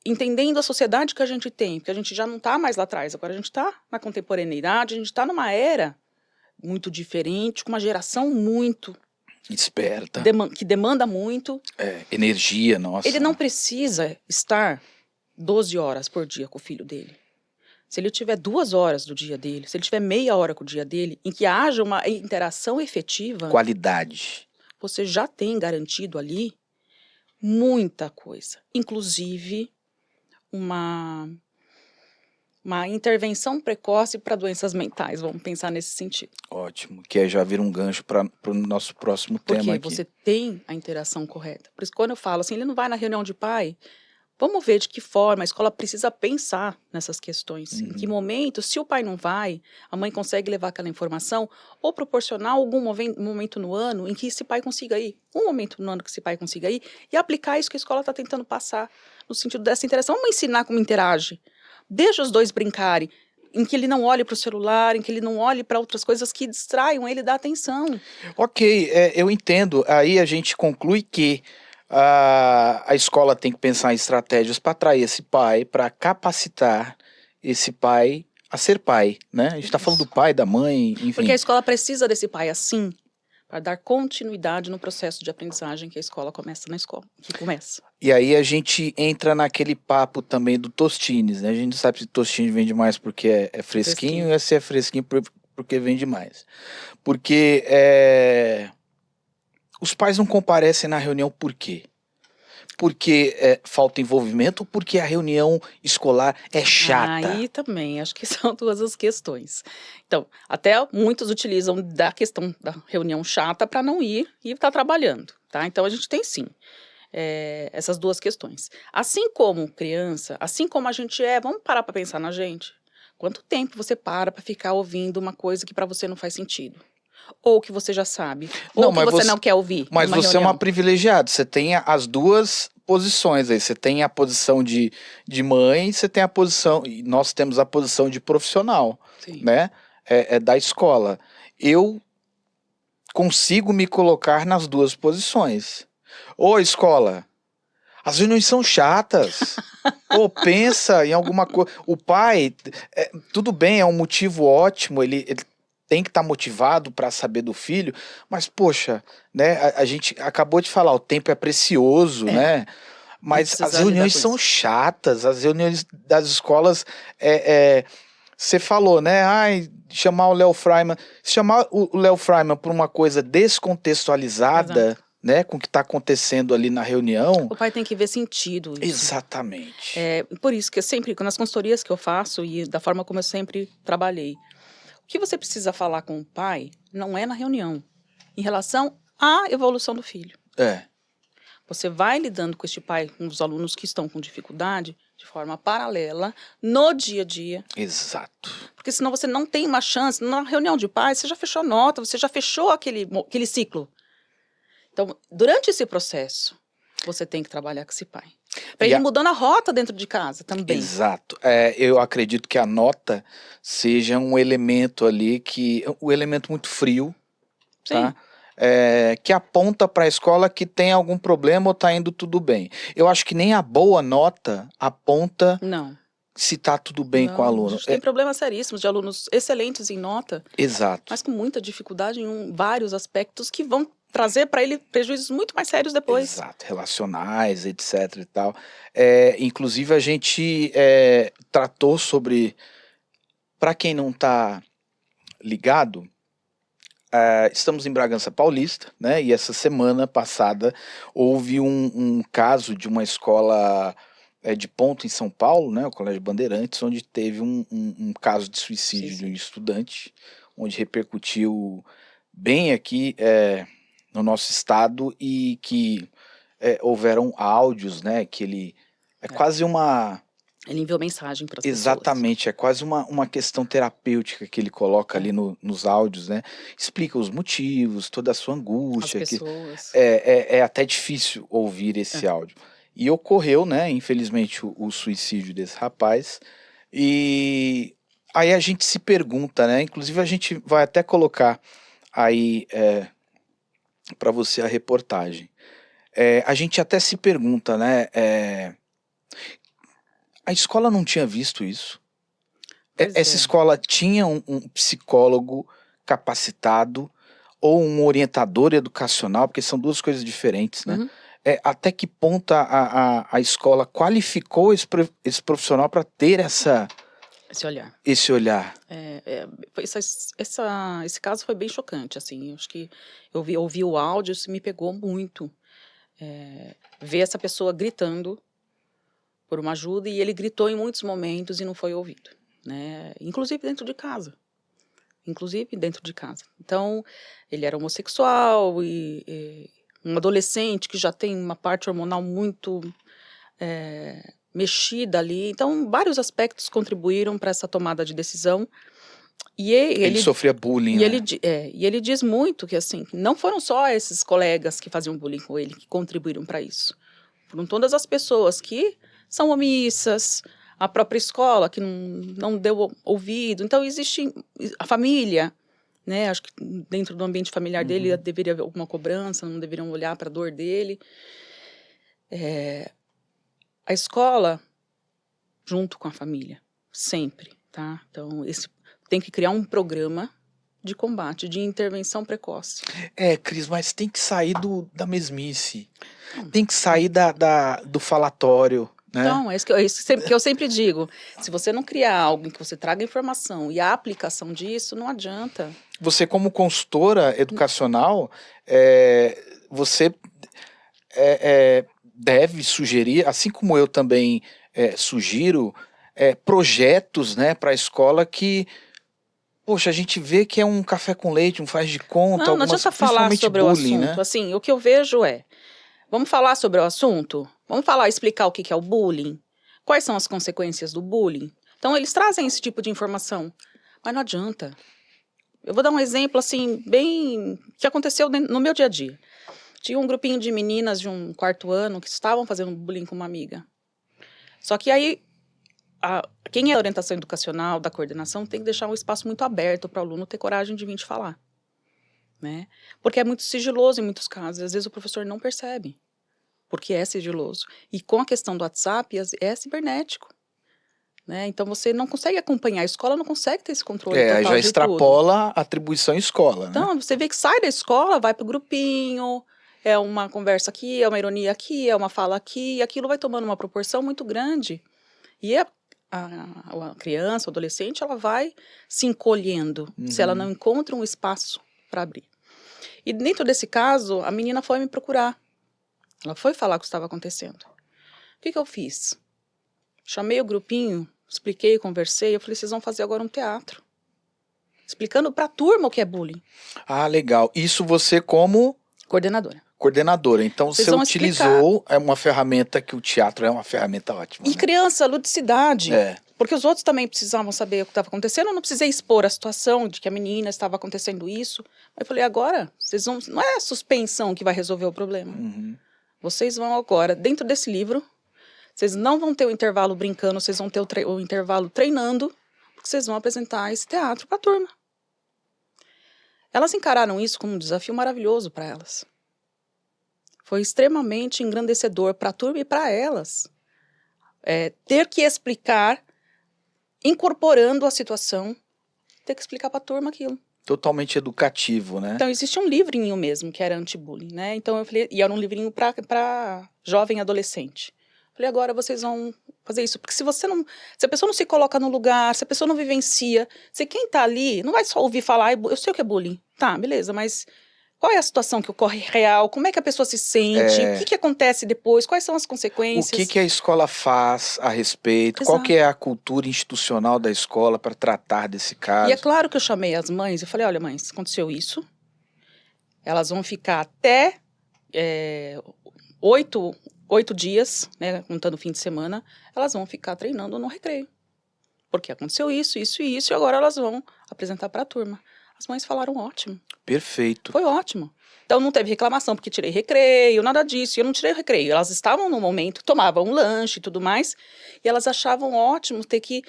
entendendo a sociedade que a gente tem, porque a gente já não está mais lá atrás, agora a gente está na contemporaneidade, a gente está numa era muito diferente, com uma geração muito esperta, que demanda muito. Energia, nossa. Ele não precisa estar 12 horas por dia com o filho dele. Se ele tiver 2 horas do dia dele, se ele tiver meia hora com o dia dele, em que haja uma interação efetiva... Qualidade. Você já tem garantido ali muita coisa. Inclusive, uma intervenção precoce para doenças mentais. Vamos pensar nesse sentido. Ótimo. Que já vira um gancho para o nosso próximo tema aqui. Porque você tem a interação correta. Por isso, quando eu falo assim, ele não vai na reunião de pai... Vamos ver de que forma a escola precisa pensar nessas questões. Em que momento, se o pai não vai, a mãe consegue levar aquela informação ou proporcionar algum momento no ano em que esse pai consiga ir. Um momento no ano que esse pai consiga ir e aplicar isso que a escola está tentando passar no sentido dessa interação. Vamos ensinar como interage. Deixa os dois brincarem. Em que ele não olhe para o celular, em que ele não olhe para outras coisas que distraiam ele da atenção. Ok, eu entendo. Aí a gente conclui que a escola tem que pensar em estratégias para atrair esse pai, para capacitar esse pai a ser pai, né? A gente está falando do pai, da mãe, enfim. Porque a escola precisa desse pai assim, para dar continuidade no processo de aprendizagem que a escola começa na escola, que começa. E aí a gente entra naquele papo também do Tostines, né? A gente sabe se Tostines vende mais porque é fresquinho, ou se é fresquinho porque vende mais. Porque os pais não comparecem na reunião por quê? Porque falta envolvimento ou porque a reunião escolar é chata? Aí também, acho que são duas as questões. Então, até muitos utilizam da questão da reunião chata para não ir e estar trabalhando, tá? Então, a gente tem sim essas duas questões. Assim como criança, assim como a gente vamos parar para pensar na gente. Quanto tempo você para ficar ouvindo uma coisa que para você não faz sentido? Ou que você já sabe, ou que você não quer ouvir. Mas você é uma privilegiada, você tem as duas posições aí, você tem a posição de mãe, você tem a posição, e nós temos a posição de profissional, sim, né? Da escola. Eu consigo me colocar nas duas posições. Ô, escola, as reuniões são chatas. Ou pensa em alguma coisa. O pai, tudo bem, é um motivo ótimo, ele tem que estar motivado para saber do filho, mas, poxa, né, a gente acabou de falar, o tempo é precioso, né? Mas as reuniões são chatas, as reuniões das escolas, você falou, né? Chamar o Léo Freiman. Se chamar o Léo Freiman por uma coisa descontextualizada, né, com o que está acontecendo ali na reunião. O pai tem que ver sentido. Isso. Exatamente. Por isso que eu sempre, nas consultorias que eu faço e da forma como eu sempre trabalhei, o que você precisa falar com o pai não é na reunião, em relação à evolução do filho. Você vai lidando com este pai, com os alunos que estão com dificuldade, de forma paralela, no dia a dia. Exato. Porque senão você não tem uma chance. Na reunião de pais, você já fechou a nota, você já fechou aquele ciclo. Então, durante esse processo, você tem que trabalhar com esse pai. Para ele ir mudando a rota dentro de casa também. Exato. Eu acredito que a nota seja um elemento ali um elemento muito frio, Sim. Tá? Que aponta para a escola que tem algum problema ou está indo tudo bem. Eu acho que nem a boa nota aponta se está tudo bem com o aluno. A gente tem problemas seríssimos de alunos excelentes em nota. Exato. Mas com muita dificuldade em vários aspectos que vão trazer para ele prejuízos muito mais sérios depois. Exato, relacionais, etc e tal. Inclusive a gente tratou sobre, para quem não está ligado, estamos em Bragança Paulista, né? E essa semana passada houve um caso de uma escola de Ponto em São Paulo, né? O Colégio Bandeirantes, onde teve um caso de suicídio de um estudante, onde repercutiu bem aqui no nosso estado e que houveram áudios, né? Que ele quase uma... Ele enviou mensagem para as pessoas. Exatamente, é quase uma questão terapêutica que ele coloca ali nos áudios, né? Explica os motivos, toda a sua angústia. As pessoas. É até difícil ouvir esse áudio. E ocorreu, né, infelizmente, o suicídio desse rapaz. E aí a gente se pergunta, né? Inclusive a gente vai até colocar aí para você a reportagem. A gente até se pergunta, né? A escola não tinha visto isso. Essa escola tinha um psicólogo capacitado ou um orientador educacional, porque são duas coisas diferentes, né? Até que ponto a escola qualificou esse profissional para ter esse olhar? Esse caso foi bem chocante, assim. Acho que eu ouvi o áudio, isso me pegou muito. Ver essa pessoa gritando por uma ajuda, e ele gritou em muitos momentos e não foi ouvido, né? Inclusive dentro de casa. Então, ele era homossexual e um adolescente que já tem uma parte hormonal muito mexida ali. Então, vários aspectos contribuíram para essa tomada de decisão. E ele sofria bullying, e ele diz muito que, assim, não foram só esses colegas que faziam bullying com ele que contribuíram para isso. Foram todas as pessoas que são omissas, a própria escola que não deu ouvido. Então, existe a família, né? Acho que dentro do ambiente familiar dele deveria haver alguma cobrança, não deveriam olhar para a dor dele. A escola, junto com a família, sempre, tá? Então, tem que criar um programa de combate, de intervenção precoce. Cris, mas tem que sair da mesmice. Tem que sair do falatório. Né? Então, é isso que eu sempre digo. Se você não criar algo em que você traga informação e a aplicação disso, não adianta. Você, como consultora educacional, você deve sugerir, assim como eu também sugiro, projetos, né, para a escola que, poxa, a gente vê que é um café com leite, um faz de conta. Não adianta falar sobre bullying, o assunto. Né? Assim, o que eu vejo vamos falar sobre o assunto? Vamos explicar o que é o bullying? Quais são as consequências do bullying? Então, eles trazem esse tipo de informação, mas não adianta. Eu vou dar um exemplo, assim, bem... que aconteceu no meu dia a dia. Tinha um grupinho de meninas de um 4º ano que estavam fazendo bullying com uma amiga. Só que aí, quem é da orientação educacional, da coordenação, tem que deixar um espaço muito aberto para o aluno ter coragem de vir te falar. Né? Porque é muito sigiloso em muitos casos. Às vezes o professor não percebe, porque é sigiloso. E com a questão do WhatsApp, é cibernético. Né? Então você não consegue acompanhar, a escola não consegue ter esse controle total já extrapola a atribuição escola. Então, né? Você vê que sai da escola, vai para o grupinho, é uma conversa aqui, é uma ironia aqui, é uma fala aqui, e aquilo vai tomando uma proporção muito grande. E a criança, o adolescente, ela vai se encolhendo, se ela não encontra um espaço para abrir. E dentro desse caso, a menina foi me procurar. Ela foi falar o que estava acontecendo. O que eu fiz? Chamei o grupinho, expliquei, conversei. Eu falei, vocês vão fazer agora um teatro. Explicando para a turma o que é bullying. Ah, legal. Isso você como... Coordenadora. Então você utilizou uma ferramenta que o teatro é uma ferramenta ótima. E criança, ludicidade. É. Porque os outros também precisavam saber o que estava acontecendo. Eu não precisei expor a situação de que a menina estava acontecendo isso. Aí eu falei, agora, vocês vão... Não é a suspensão que vai resolver o problema. Uhum. Vocês vão agora, dentro desse livro, vocês não vão ter o intervalo brincando, vocês vão ter o intervalo treinando, porque vocês vão apresentar esse teatro para a turma. Elas encararam isso como um desafio maravilhoso para elas. Foi extremamente engrandecedor para a turma e para elas. Ter que explicar, incorporando a situação, ter que explicar para a turma aquilo. Totalmente educativo, né? Então, existia um livrinho mesmo, que era anti-bullying, né? Então, eu falei, e era um livrinho para jovem adolescente. Falei, agora vocês vão fazer isso. Porque se a pessoa não se coloca no lugar, se a pessoa não vivencia, se quem tá ali não vai só ouvir falar, eu sei o que é bullying. Tá, beleza, mas qual é a situação que ocorre real? Como é que a pessoa se sente? O que acontece depois? Quais são as consequências? O que a escola faz a respeito? Exato. Qual que é a cultura institucional da escola para tratar desse caso? E é claro que eu chamei as mães, eu falei, olha mães, aconteceu isso. Elas vão ficar até 8 dias, né, contando o fim de semana, elas vão ficar treinando no recreio. Porque aconteceu isso, isso e isso, e agora elas vão apresentar para a turma. As mães falaram ótimo. Perfeito. Foi ótimo. Então não teve reclamação porque tirei recreio, nada disso. Eu não tirei recreio. Elas estavam no momento, tomavam um lanche e tudo mais, e elas achavam ótimo ter que...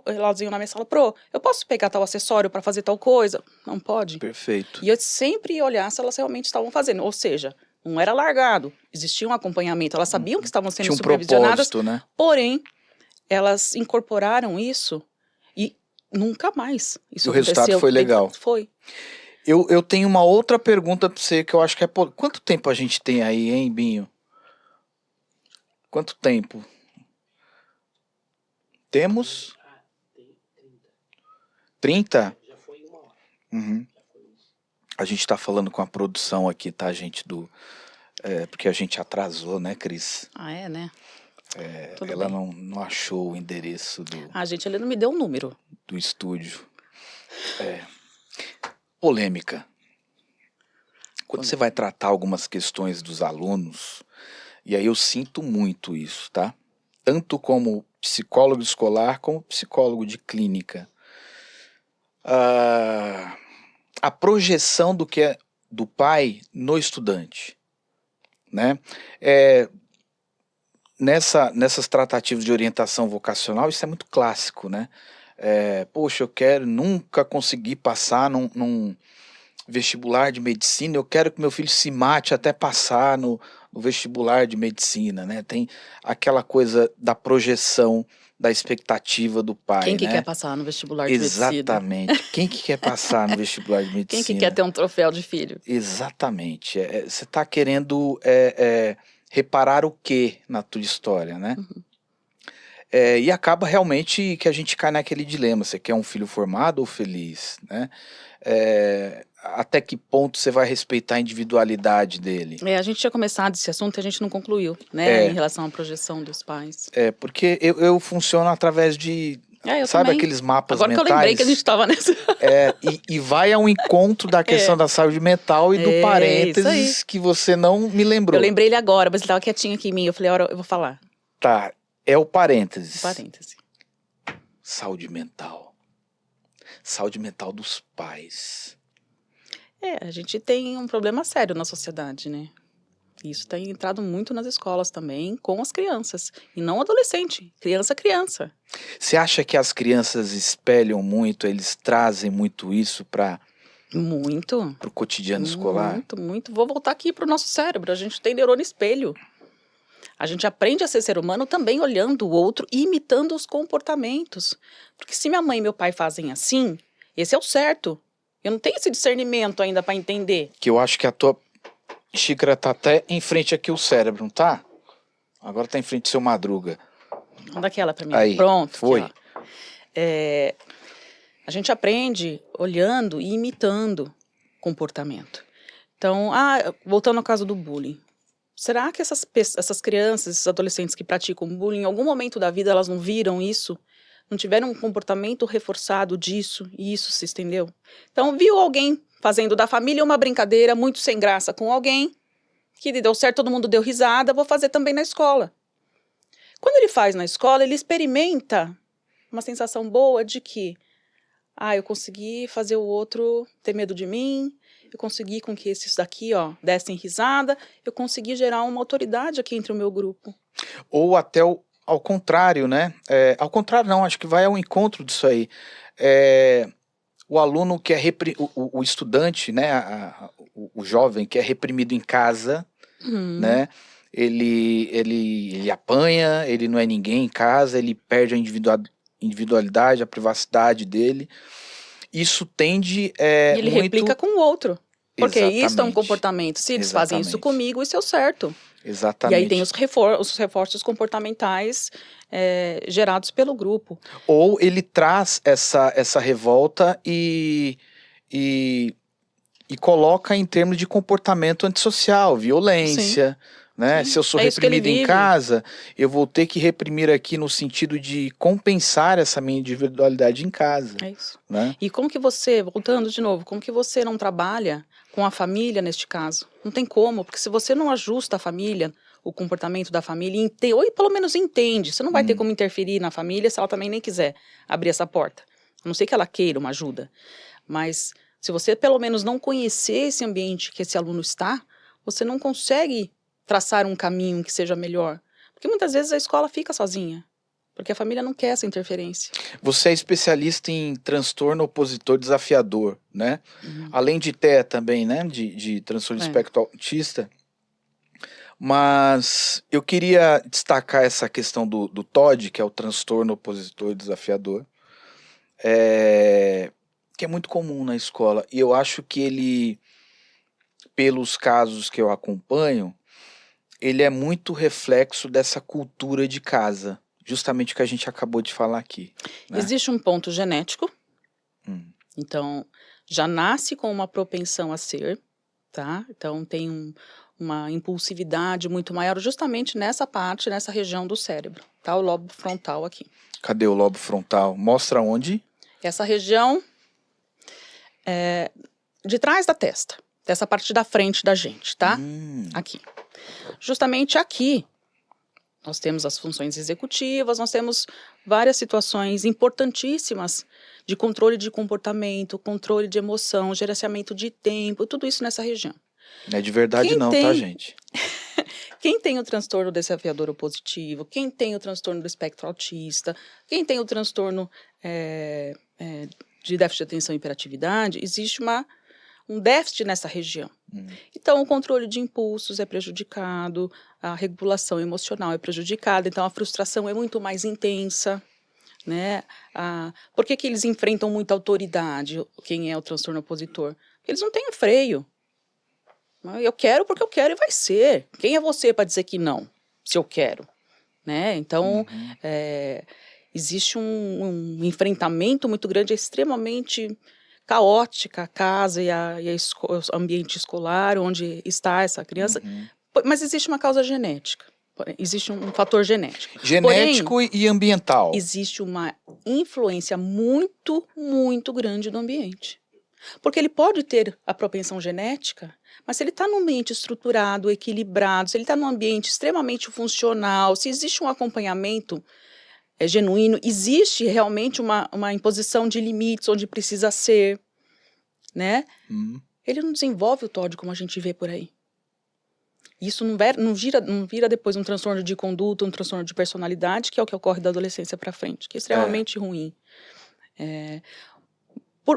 Elas iam na minha sala, eu posso pegar tal acessório para fazer tal coisa? Não pode. Perfeito. E eu sempre ia olhar se elas realmente estavam fazendo. Ou seja, não era largado. Existia um acompanhamento. Elas sabiam que estavam sendo supervisionadas. Propósito, né? Porém, elas incorporaram isso e nunca mais isso aconteceu. O resultado foi legal. Foi. Eu tenho uma outra pergunta para você que eu acho que é... Quanto tempo a gente tem aí, hein, Binho? Quanto tempo? Temos? 30? Já foi 1 hora. Uhum. A gente tá falando com a produção aqui, tá, gente? Porque a gente atrasou, né, Cris? Ah, é, né? Ela não achou o endereço do... Ah, gente, ele não me deu um número. Do estúdio. Polêmica. Quando você vai tratar algumas questões dos alunos, e aí eu sinto muito isso, tá? Tanto como psicólogo escolar, como psicólogo de clínica. A projeção do que é do pai no estudante, né? Nessas tratativas de orientação vocacional, isso é muito clássico, né? Poxa, eu nunca consegui passar num vestibular de medicina, eu quero que meu filho se mate até passar no vestibular de medicina, né? Tem aquela coisa da projeção, da expectativa do pai, Quem que né? quer passar no vestibular de medicina? Exatamente. Quem que quer passar no vestibular de medicina? Quem que quer ter um troféu de filho? Exatamente. Você está querendo reparar o quê na tua história, né? Uhum. E acaba realmente que a gente cai naquele dilema. Você quer um filho formado ou feliz, né? Até que ponto você vai respeitar a individualidade dele? A gente tinha começado esse assunto e a gente não concluiu, né? Em relação à projeção dos pais. Porque eu funciono através de... Eu sabe também. aqueles mapas Agora mentais? Que eu lembrei que a gente estava nessa. E vai ao encontro da questão da saúde mental e do parênteses que você não me lembrou. Eu lembrei ele agora, mas ele estava quietinho aqui em mim. Eu falei, eu vou falar. Tá, é o parênteses. Parêntese. Saúde mental. Saúde mental dos pais. A gente tem um problema sério na sociedade, né? Isso tem entrado muito nas escolas também, com as crianças. E não adolescente, criança. Você acha que as crianças espelham muito, eles trazem muito isso para o cotidiano escolar? Muito. Vou voltar aqui para o nosso cérebro. A gente tem neurônio espelho. A gente aprende a ser ser humano também olhando o outro e imitando os comportamentos. Porque se minha mãe e meu pai fazem assim, esse é o certo. Eu não tenho esse discernimento ainda para entender. Que eu acho que a tua xícara tá até em frente aqui o cérebro, não tá? Agora tá em frente ao seu Madruga. Manda aquela para mim. Aí, pronto. Foi. Aqui, a gente aprende olhando e imitando comportamento. Então, voltando ao caso do bullying. Será que essas crianças, esses adolescentes que praticam bullying, em algum momento da vida elas não viram isso? Não tiveram um comportamento reforçado disso e isso se estendeu? Então, viu alguém fazendo da família uma brincadeira muito sem graça com alguém, que deu certo, todo mundo deu risada, vou fazer também na escola. Quando ele faz na escola, ele experimenta uma sensação boa de que eu consegui fazer o outro ter medo de mim, eu consegui com que esses daqui, dessem risada, eu consegui gerar uma autoridade aqui entre o meu grupo. Ou até ao contrário, né? Ao contrário não, acho que vai ao encontro disso aí. O aluno que é o estudante, né? O jovem que é reprimido em casa, né? Ele apanha, ele não é ninguém em casa, ele perde a individualidade, a privacidade dele. Isso tende e ele muito... replica com o outro. Porque Exatamente. isso é um comportamento. Se eles fazem isso comigo, isso é o certo. Exatamente. E aí tem os reforços comportamentais gerados pelo grupo. Ou ele traz essa revolta e coloca em termos de comportamento antissocial, violência... Sim. Né? Se eu sou reprimido em casa, eu vou ter que reprimir aqui no sentido de compensar essa minha individualidade em casa. É isso. Né? E como que você, voltando de novo, como que você não trabalha com a família neste caso? Não tem como, porque se você não ajusta a família, o comportamento da família, ou pelo menos entende, você não vai ter como interferir na família se ela também nem quiser abrir essa porta. A não ser que ela queira uma ajuda. Mas se você pelo menos não conhecer esse ambiente que esse aluno está, você não consegue traçar um caminho que seja melhor. Porque muitas vezes a escola fica sozinha, porque a família não quer essa interferência. Você é especialista em transtorno opositor desafiador, né? Além de TEA também, né? De transtorno de espectro autista. Mas eu queria destacar essa questão do TOD, que é o transtorno opositor desafiador, que é muito comum na escola. E eu acho que ele, pelos casos que eu acompanho, ele é muito reflexo dessa cultura de casa, justamente o que a gente acabou de falar aqui. Né? Existe um ponto genético, então já nasce com uma propensão a ser, tá? Então tem uma impulsividade muito maior justamente nessa parte, nessa região do cérebro, tá? O lobo frontal aqui. Cadê o lobo frontal? Mostra onde? Essa região de trás da testa, dessa parte da frente da gente, tá? Aqui. Justamente aqui, nós temos as funções executivas, nós temos várias situações importantíssimas de controle de comportamento, controle de emoção, gerenciamento de tempo, tudo isso nessa região. Não é de verdade tá, gente? Quem tem o transtorno desafiador opositivo, quem tem o transtorno do espectro autista, quem tem o transtorno de déficit de atenção e hiperatividade, existe um déficit nessa região. Então, o controle de impulsos é prejudicado, a regulação emocional é prejudicada, então a frustração é muito mais intensa, né? Por que eles enfrentam muita autoridade, quem é o transtorno opositor? Porque eles não têm freio. Eu quero porque eu quero e vai ser. Quem é você para dizer que não, se eu quero? Né? Então, existe um enfrentamento muito grande, é extremamente caótica a casa e o ambiente escolar onde está essa criança, mas existe uma causa genética, existe um fator genético. Genético e ambiental. Existe uma influência muito, muito grande do ambiente. Porque ele pode ter a propensão genética, mas se ele está num ambiente estruturado, equilibrado, se ele está num ambiente extremamente funcional, se existe um acompanhamento genuíno, existe realmente uma imposição de limites onde precisa ser, né? Ele não desenvolve o TOD como a gente vê por aí. Isso não vira depois um transtorno de conduta, um transtorno de personalidade, que é o que ocorre da adolescência para frente, que é extremamente ruim.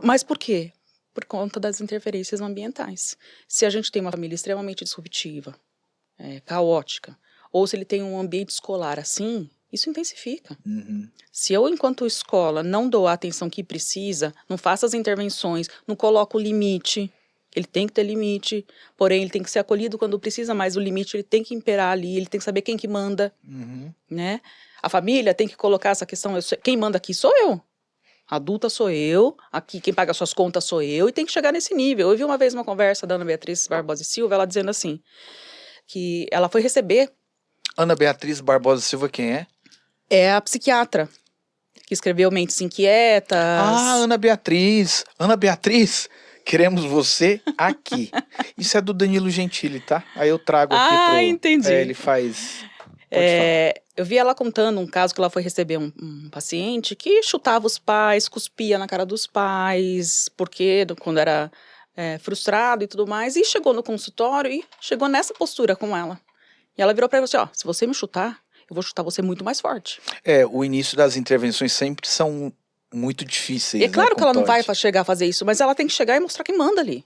Mas por quê? Por conta das interferências ambientais. Se a gente tem uma família extremamente disruptiva, caótica, ou se ele tem um ambiente escolar assim, isso intensifica. Se eu, enquanto escola, não dou a atenção que precisa, não faço as intervenções, não coloco o limite, ele tem que ter limite, porém ele tem que ser acolhido quando precisa, mas o limite ele tem que imperar ali, ele tem que saber quem que manda, né? A família tem que colocar essa questão, quem manda aqui sou eu. Adulta sou eu, aqui quem paga suas contas sou eu, e tem que chegar nesse nível. Eu vi uma vez uma conversa da Ana Beatriz Barbosa e Silva, ela dizendo assim, que ela foi receber... Ana Beatriz Barbosa Silva, quem é? É a psiquiatra, que escreveu Mentes Inquietas. Ah, Ana Beatriz! Ana Beatriz, queremos você aqui. Isso é do Danilo Gentili, tá? Aí eu trago aqui pro... entendi. ele faz... Pode falar. Eu vi ela contando um caso que ela foi receber um paciente que chutava os pais, cuspia na cara dos pais, porque quando era frustrado e tudo mais, e chegou no consultório e chegou nessa postura com ela. E ela virou para ele assim, ó, se você me chutar, eu vou chutar você muito mais forte. O início das intervenções sempre são muito difíceis. É claro, né, que ela não TOD. vai chegar a fazer isso, mas ela tem que chegar e mostrar quem manda ali.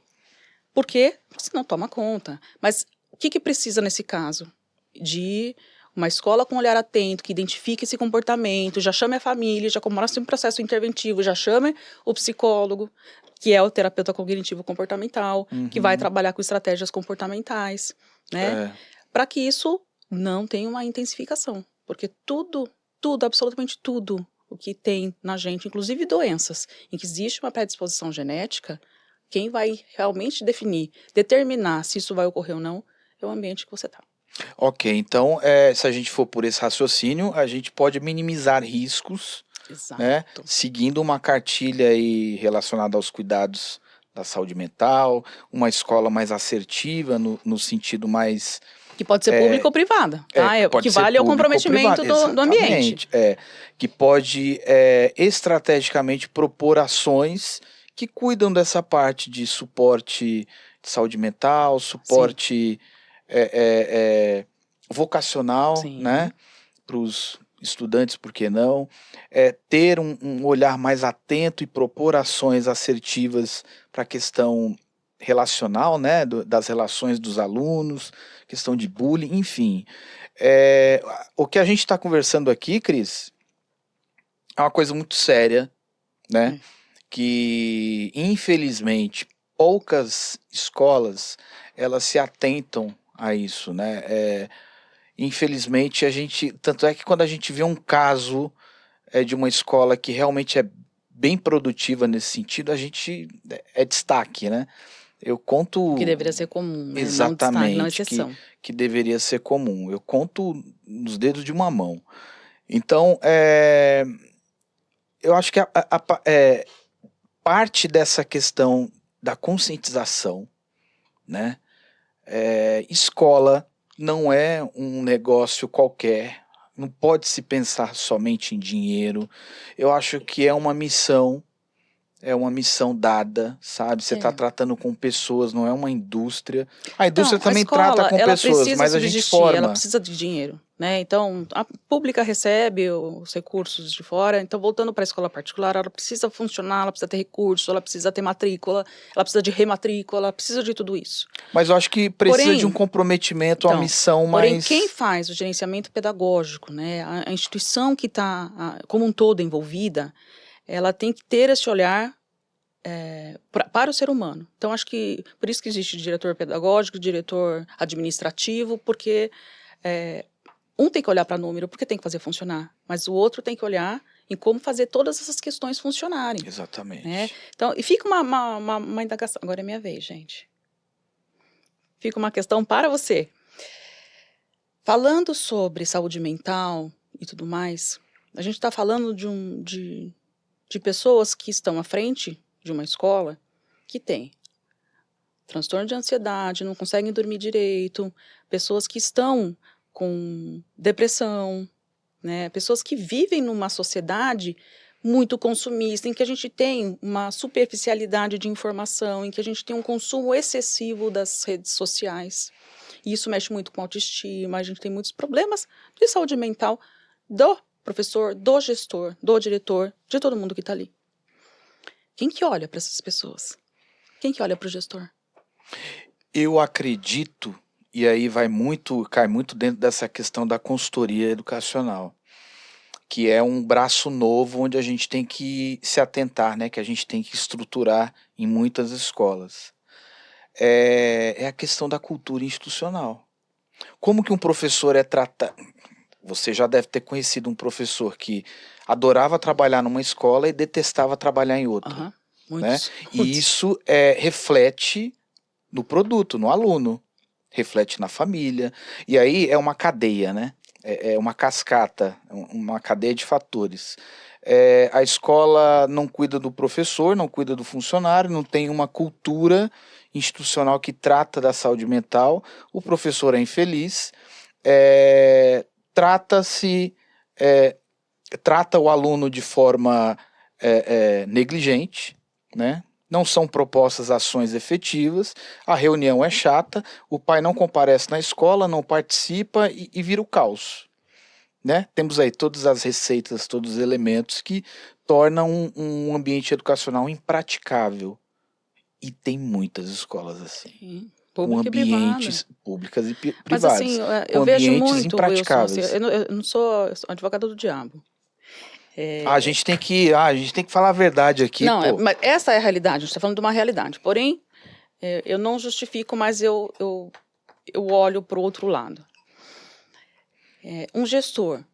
Porque senão toma conta. Mas o que precisa nesse caso? De uma escola com um olhar atento, que identifique esse comportamento, já chame a família, já comece um processo interventivo, já chame o psicólogo, que é o terapeuta cognitivo-comportamental, que vai trabalhar com estratégias comportamentais, né? Para que isso não tenha uma intensificação. Porque tudo, absolutamente tudo o que tem na gente, inclusive doenças, em que existe uma predisposição genética, quem vai realmente determinar se isso vai ocorrer ou não, é o ambiente que você está. Ok, então se a gente for por esse raciocínio, a gente pode minimizar riscos, né, seguindo uma cartilha aí relacionada aos cuidados da saúde mental, uma escola mais assertiva, no sentido mais... Que pode ser pública ou privada, tá? Que vale ao comprometimento do ambiente. Que pode estrategicamente propor ações que cuidam dessa parte de suporte de saúde mental, suporte... vocacional, Sim. né, para os estudantes, por que não, ter um olhar mais atento e propor ações assertivas para a questão relacional, né, das relações dos alunos, questão de bullying, enfim. O que a gente está conversando aqui, Cris, é uma coisa muito séria, né, que infelizmente poucas escolas elas se atentam a isso, né? Infelizmente tanto é que quando a gente vê um caso de uma escola que realmente é bem produtiva nesse sentido, a gente é destaque, né? Eu conto... Que deveria ser comum, né? Exatamente, não destaque, não exceção. Que deveria ser comum. Eu conto nos dedos de uma mão. Então, eu acho que parte dessa questão da conscientização, né? Escola não é um negócio qualquer, não pode se pensar somente em dinheiro. Eu acho que é uma missão dada, sabe? Você está tratando com pessoas, não é uma indústria. A indústria também trata com pessoas, mas a gente forma. Ela precisa de dinheiro, né? Então, a pública recebe os recursos de fora, então voltando para a escola particular, ela precisa funcionar, ela precisa ter recurso, ela precisa ter matrícula, ela precisa de rematrícula, ela precisa de tudo isso. Mas eu acho que precisa de um comprometimento, uma missão mais... Porém, quem faz o gerenciamento pedagógico, né? A instituição que está como um todo envolvida, ela tem que ter esse olhar para o ser humano. Então, acho que por isso que existe diretor pedagógico, diretor administrativo, porque um tem que olhar para número, porque tem que fazer funcionar, mas o outro tem que olhar em como fazer todas essas questões funcionarem. Exatamente. Né? Então, e fica uma indagação. Agora é minha vez, gente. Fica uma questão para você. Falando sobre saúde mental e tudo mais, a gente está falando de pessoas que estão à frente de uma escola que tem transtorno de ansiedade, não conseguem dormir direito, pessoas que estão com depressão, né? Pessoas que vivem numa sociedade muito consumista, em que a gente tem uma superficialidade de informação, em que a gente tem um consumo excessivo das redes sociais. E isso mexe muito com a autoestima, a gente tem muitos problemas de saúde mental do professor, do gestor, do diretor, de todo mundo que está ali. Quem que olha para essas pessoas? Quem que olha para o gestor? Eu acredito, e aí cai muito dentro dessa questão da consultoria educacional, que é um braço novo onde a gente tem que se atentar, né, que a gente tem que estruturar em muitas escolas. É a questão da cultura institucional. Como que um professor é tratado... você já deve ter conhecido um professor que adorava trabalhar numa escola e detestava trabalhar em outra. Aham, Né? muitos. E isso reflete no produto, no aluno, reflete na família. E aí é uma cadeia, né? É uma cascata, uma cadeia de fatores. A escola não cuida do professor, não cuida do funcionário, não tem uma cultura institucional que trata da saúde mental, o professor é infeliz, trata o aluno de forma negligente, né? Não são propostas ações efetivas, a reunião é chata, o pai não comparece na escola, não participa e vira o caos. Né? Temos aí todas as receitas, todos os elementos que tornam um ambiente educacional impraticável. E tem muitas escolas assim. Sim. Com Pública e ambientes privada. públicas e Mas assim, privadas. Com eu vejo ambientes muito, Wilson, assim, impraticáveis. eu não sou, eu sou advogada do diabo. A gente tem que falar a verdade aqui, Não, pô. mas essa é a realidade, a gente está falando de uma realidade. Porém, eu não justifico, mas eu olho para o outro lado. Um gestor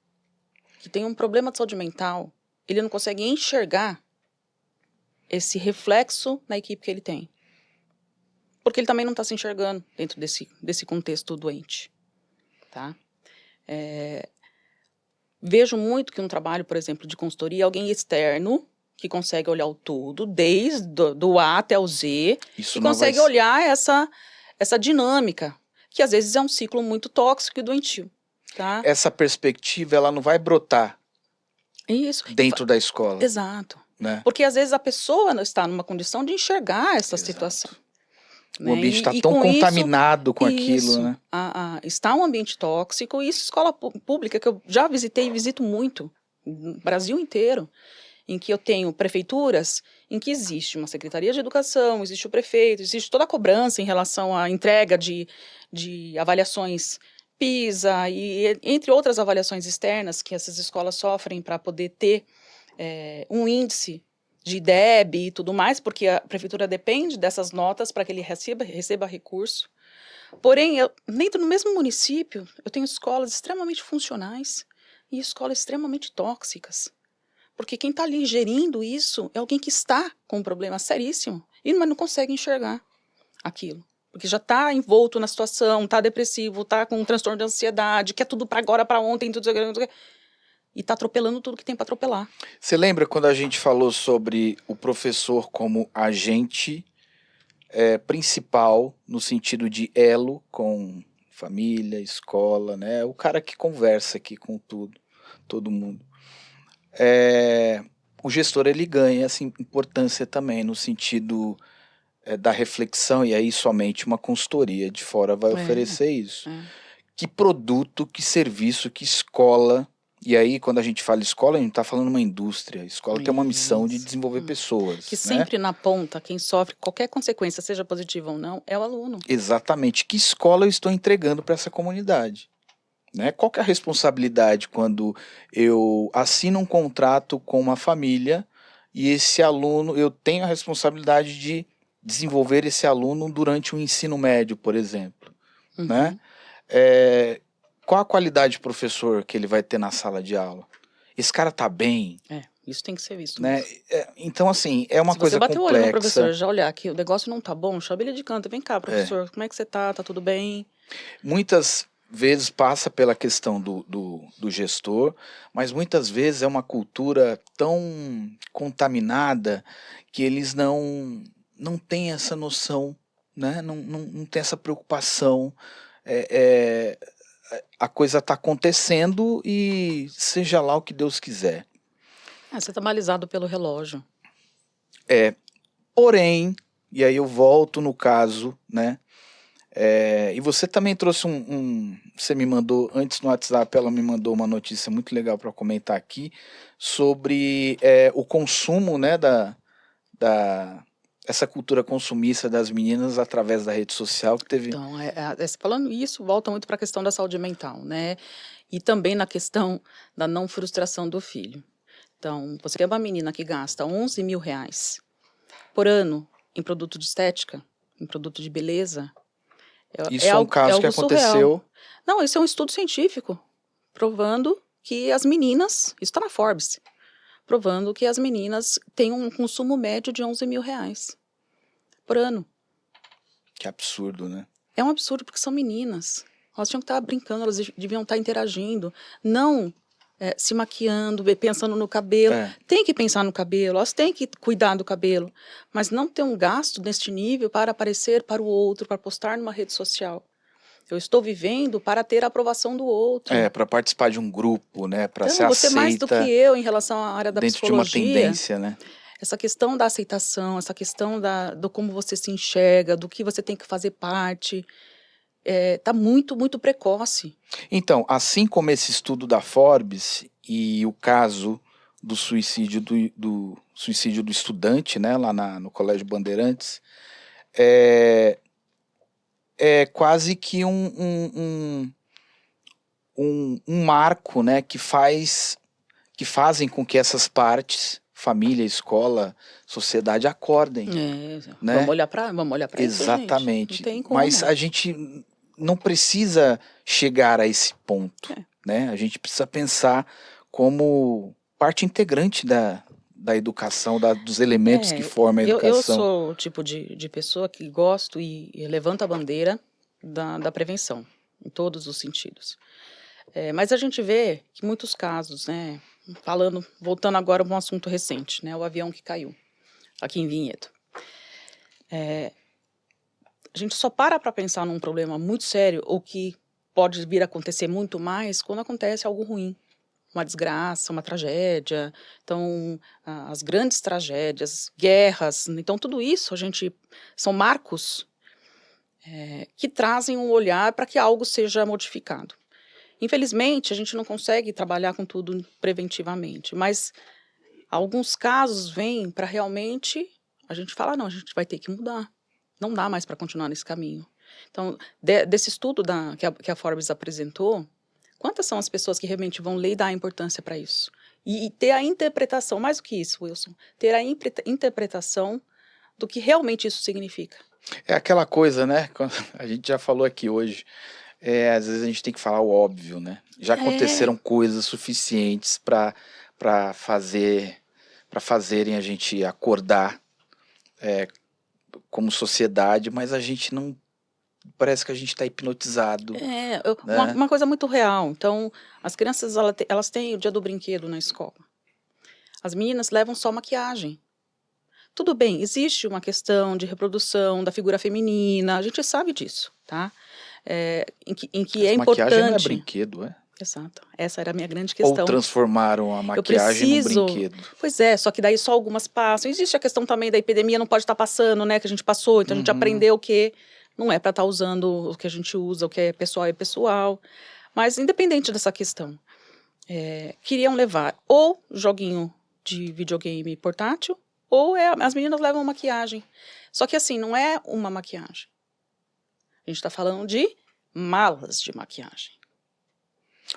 que tem um problema de saúde mental, ele não consegue enxergar esse reflexo na equipe que ele tem. Porque ele também não está se enxergando dentro desse contexto doente. Tá? Vejo muito que um trabalho, por exemplo, de consultoria, alguém externo que consegue olhar o todo, desde do A até o Z, Isso e não vai consegue olhar essa dinâmica, que às vezes é um ciclo muito tóxico e doentio. Tá? Essa perspectiva ela não vai brotar Isso. dentro da escola. Exato. Né? Porque às vezes a pessoa não está numa condição de enxergar essa Exato. situação. O ambiente está tão contaminado com aquilo, né? Está um ambiente tóxico, e isso escola pública, que eu já visitei e visito muito, no Brasil inteiro, em que eu tenho prefeituras em que existe uma secretaria de educação, existe o prefeito, existe toda a cobrança em relação à entrega de avaliações PISA, e entre outras avaliações externas que essas escolas sofrem para poder ter um índice de IDEB e tudo mais, porque a prefeitura depende dessas notas para que ele receba recurso. Porém, dentro do mesmo município, eu tenho escolas extremamente funcionais e escolas extremamente tóxicas. Porque quem está ali gerindo isso é alguém que está com um problema seríssimo, mas não consegue enxergar aquilo. Porque já está envolto na situação, está depressivo, está com um transtorno de ansiedade, quer tudo para agora, para ontem, tudo e está atropelando tudo que tem para atropelar. Você lembra quando a gente falou sobre o professor como agente principal, no sentido de elo com família, escola, né? O cara que conversa aqui com todo mundo. O gestor ele ganha essa importância também, no sentido da reflexão, e aí somente uma consultoria de fora vai oferecer isso. Que produto, que serviço, que escola. E aí, quando a gente fala escola, a gente está falando uma indústria. A escola tem uma missão de desenvolver pessoas. Que sempre na ponta, quem sofre qualquer consequência, seja positiva ou não, é o aluno. Exatamente. Que escola eu estou entregando para essa comunidade? Né? Qual que é a responsabilidade quando eu assino um contrato com uma família e esse aluno, eu tenho a responsabilidade de desenvolver esse aluno durante o ensino médio, por exemplo. Né? Qual a qualidade de professor que ele vai ter na sala de aula? Esse cara tá bem? Isso tem que ser visto. Né? Então, assim, é uma coisa complexa. Se você bater o olho no professor, já olhar que o negócio não tá bom, chama ele de canto. Vem cá, professor, como é que você tá? Tá tudo bem? Muitas vezes passa pela questão do gestor, mas muitas vezes é uma cultura tão contaminada que eles não têm essa noção, né? Não tem essa preocupação. A coisa está acontecendo e seja lá o que Deus quiser. Você está balizado pelo relógio. Porém, e aí eu volto no caso, né? E você também trouxe você me mandou, antes no WhatsApp, ela me mandou uma notícia muito legal para comentar aqui, sobre o consumo, né, essa cultura consumista das meninas através da rede social que teve. Então, falando isso, volta muito para a questão da saúde mental, né? E também na questão da não frustração do filho. Então, você é uma menina que gasta 11 mil reais por ano em produto de estética, em produto de beleza. Isso é um caso que aconteceu. Não, isso é um estudo científico. provando que as meninas, isso está na Forbes, provando que as meninas têm um consumo médio de 11 mil reais por ano. Que absurdo, né? É um absurdo, porque são meninas. Elas tinham que estar brincando, elas deviam estar interagindo, não se maquiando, pensando no cabelo. Tem que pensar no cabelo, elas têm que cuidar do cabelo, mas não ter um gasto neste nível para aparecer para o outro, para postar numa rede social. Eu estou vivendo para ter a aprovação do outro. Para participar de um grupo, né? Para ser Então, você aceita. mais do que eu em relação à área da dentro psicologia. De uma tendência, né? Essa questão da aceitação, essa questão do como você se enxerga, do que você tem que fazer parte, está muito, muito precoce. Então, assim como esse estudo da Forbes e o caso do suicídio do estudante, né, lá no Colégio Bandeirantes, é quase que um marco, né, que fazem com que essas partes, família, escola, sociedade, acordem. Né? Vamos olhar para isso, exatamente. Não tem como. Mas a gente não precisa chegar a esse ponto. Né? A gente precisa pensar como parte integrante da educação, dos elementos que formam a educação. Eu sou o tipo de pessoa que gosto e levanto a bandeira da prevenção, em todos os sentidos. Mas a gente vê que muitos casos, né, voltando agora para um assunto recente, né, o avião que caiu aqui em Vinhedo. A gente só para pensar num problema muito sério, ou que pode vir a acontecer muito mais, quando acontece algo ruim. Uma desgraça, uma tragédia, então as grandes tragédias, guerras, então tudo isso são marcos que trazem um olhar para que algo seja modificado. Infelizmente, a gente não consegue trabalhar com tudo preventivamente, mas alguns casos vêm para realmente a gente falar, não, a gente vai ter que mudar, não dá mais para continuar nesse caminho. Então, desse estudo que a Forbes apresentou, quantas são as pessoas que realmente vão ler e dar importância para isso? E ter a interpretação, mais do que isso, Wilson, ter a interpretação do que realmente isso significa. É aquela coisa, né? A gente já falou aqui hoje, às vezes a gente tem que falar o óbvio, né? Já aconteceram coisas suficientes para fazerem a gente acordar como sociedade, mas a gente não... Parece que a gente está hipnotizado. Né? Uma coisa muito real. Então, as crianças elas têm o dia do brinquedo na escola. As meninas levam só maquiagem. Tudo bem, existe uma questão de reprodução da figura feminina, a gente sabe disso, tá? Em que é importante... maquiagem não é brinquedo, é? Exato, essa era a minha grande questão. Ou transformaram a maquiagem num brinquedo. Pois é, só que daí só algumas passam. Existe a questão também da epidemia, não pode estar passando, né, que a gente passou, então a gente aprendeu que não é para estar usando o que a gente usa, o que é pessoal. Mas independente dessa questão, queriam levar ou joguinho de videogame portátil, ou as meninas levam maquiagem. Só que assim, não é uma maquiagem. A gente está falando de malas de maquiagem.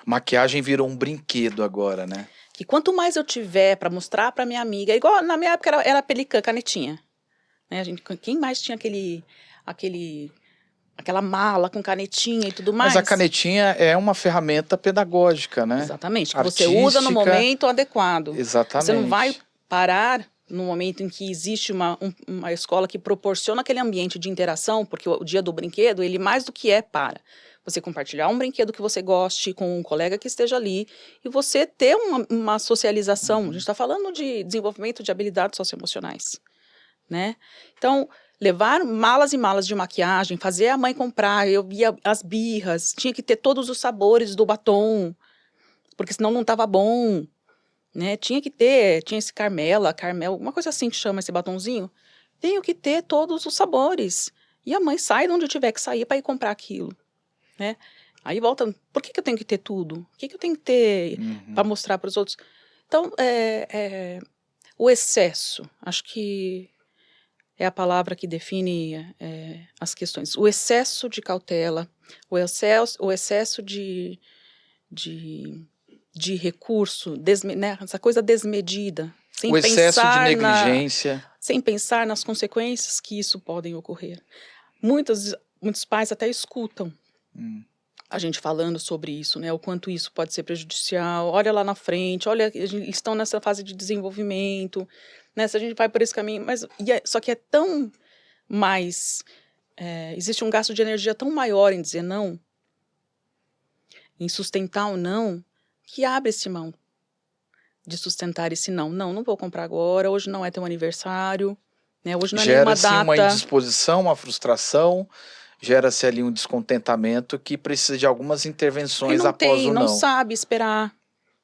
Maquiagem virou um brinquedo agora, né? Que quanto mais eu tiver para mostrar para minha amiga, igual na minha época era Pelican, canetinha. Né? Quem mais tinha aquela mala com canetinha e tudo mais? Mas a canetinha é uma ferramenta pedagógica, né? Exatamente, que artística, você usa no momento adequado. Exatamente. Você não vai parar no momento em que existe uma escola que proporciona aquele ambiente de interação, porque o dia do brinquedo, ele mais do que para você compartilhar um brinquedo que você goste com um colega que esteja ali e você ter uma socialização. A gente está falando de desenvolvimento de habilidades socioemocionais, né? Então, levar malas e malas de maquiagem, fazer a mãe comprar, eu via as birras, tinha que ter todos os sabores do batom, porque senão não estava bom, né? Tinha esse Carmel, uma coisa assim que chama esse batonzinho, tenho que ter todos os sabores. E a mãe sai de onde tiver que sair para ir comprar aquilo. Né? Aí volta, por que eu tenho que ter tudo? O que eu tenho que ter para mostrar para os outros? Então, o excesso, acho que é a palavra que define as questões. O excesso de cautela, o excesso de recurso, né? Essa coisa desmedida, sem o excesso pensar de negligência. sem pensar nas consequências que isso podem ocorrer. Muitos pais até escutam a gente falando sobre isso, né? O quanto isso pode ser prejudicial. Olha lá na frente, olha, eles estão nessa fase de desenvolvimento, né? Se a gente vai por esse caminho, só que é tão mais... existe um gasto de energia tão maior em dizer não, em sustentar o não, que abre-se mão de sustentar esse não. Não vou comprar agora, hoje não é teu aniversário, né? Hoje não é nenhuma data. Gera-se uma indisposição, uma frustração, gera-se ali um descontentamento que precisa de algumas intervenções após o não. Não sabe esperar,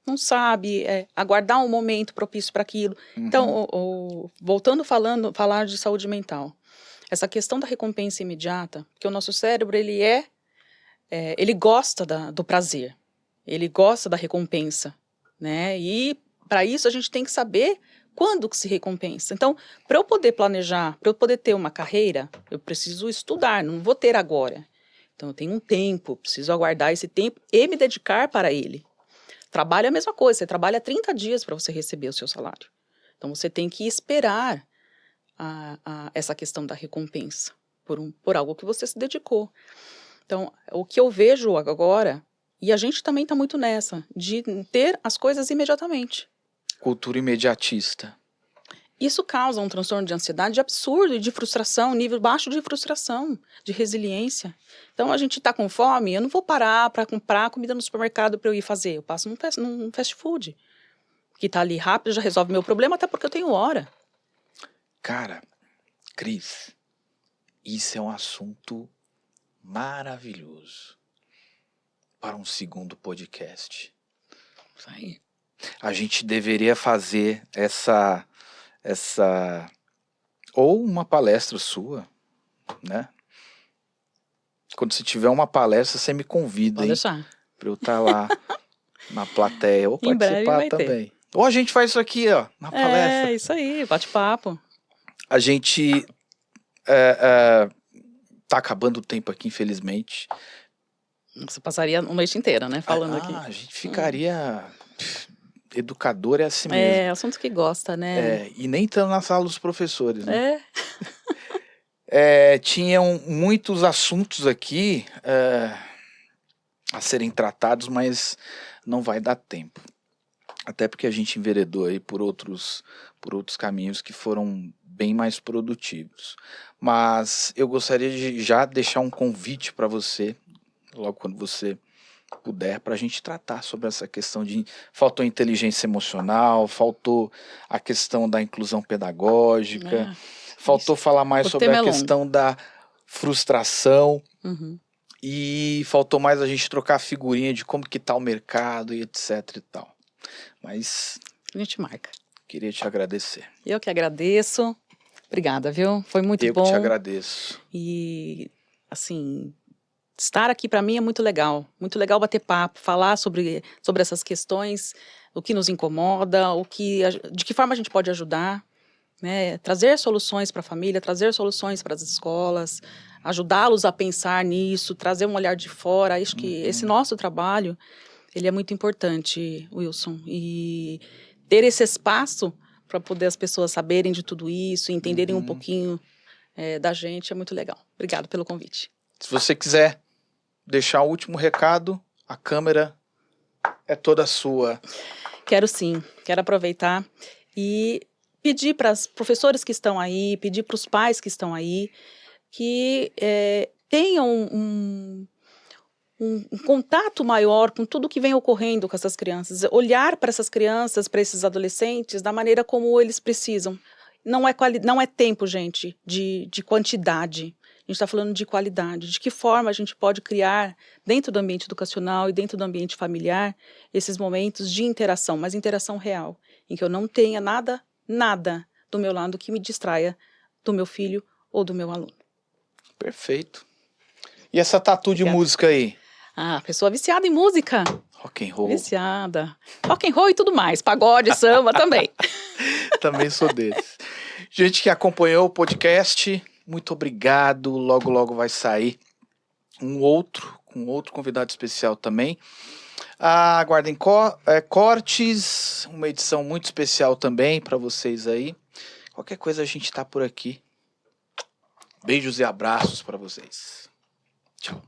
não sabe aguardar um momento propício para aquilo. Então, voltando falar de saúde mental, essa questão da recompensa imediata, porque o nosso cérebro, ele gosta do prazer, ele gosta da recompensa, né? E para isso a gente tem que saber quando que se recompensa. Então, para eu poder planejar, para eu poder ter uma carreira, eu preciso estudar, não vou ter agora. Então, eu tenho um tempo, preciso aguardar esse tempo e me dedicar para ele. Trabalho é a mesma coisa, você trabalha 30 dias para você receber o seu salário. Então, você tem que esperar essa questão da recompensa por algo que você se dedicou. Então, o que eu vejo agora, e a gente também está muito nessa, de ter as coisas imediatamente. Cultura imediatista. Isso causa um transtorno de ansiedade absurdo e de frustração, nível baixo de frustração, de resiliência. Então, a gente está com fome, eu não vou parar para comprar comida no supermercado para eu ir fazer. Eu passo num fast food, que está ali rápido, já resolve meu problema, até porque eu tenho hora. Cara, Cris, isso é um assunto maravilhoso para um segundo podcast. Isso aí. A gente deveria fazer essa ou uma palestra sua, né? Quando você tiver uma palestra, você me convida, Pode deixar. para eu estar lá na plateia ou Em breve participar vai também. ter. Ou a gente faz isso aqui, ó, na palestra. É, isso aí, bate-papo. A gente tá acabando o tempo aqui, infelizmente. Você passaria uma noite inteira, né, falando aqui. A gente ficaria... Educador é assim mesmo. É, assunto que gosta, né? E nem estando na sala dos professores, né? É. Tinham muitos assuntos aqui a serem tratados, mas não vai dar tempo. Até porque a gente enveredou aí por outros caminhos que foram bem mais produtivos. Mas eu gostaria de já deixar um convite para você, logo quando você puder, para a gente tratar sobre essa questão de... Faltou inteligência emocional, faltou a questão da inclusão pedagógica, faltou falar mais sobre a questão da frustração, e faltou mais a gente trocar figurinha de como que tá o mercado e etc e tal. Mas... a gente marca. Queria te agradecer. Eu que agradeço. Obrigada, viu? Foi muito bom. Eu que te agradeço. E, assim... estar aqui para mim é muito legal bater papo, falar sobre essas questões, o que nos incomoda, de que forma a gente pode ajudar, né? Trazer soluções para a família, trazer soluções para as escolas, ajudá-los a pensar nisso, trazer um olhar de fora. Acho que esse nosso trabalho, ele é muito importante, Wilson, e ter esse espaço para poder as pessoas saberem de tudo isso, entenderem um pouquinho da gente, é muito legal. Obrigado pelo convite. Se você quiser deixar o último recado, a câmera é toda sua. Quero sim, quero aproveitar e pedir para os professores que estão aí, pedir para os pais que estão aí, que tenham um contato maior com tudo que vem ocorrendo com essas crianças, olhar para essas crianças, para esses adolescentes, da maneira como eles precisam. Não é tempo, gente, de quantidade. A gente está falando de qualidade, de que forma a gente pode criar, dentro do ambiente educacional e dentro do ambiente familiar, esses momentos de interação, mas interação real, em que eu não tenha nada do meu lado que me distraia do meu filho ou do meu aluno. Perfeito. E essa tatu de música aí? Pessoa viciada em música. Rock and roll. Viciada. Rock and roll e tudo mais, pagode, samba também. Também sou desses. Gente que acompanhou o podcast, muito obrigado. Logo, logo vai sair com outro convidado especial também. Aguardem cortes, uma edição muito especial também para vocês aí. Qualquer coisa a gente tá por aqui. Beijos e abraços para vocês. Tchau.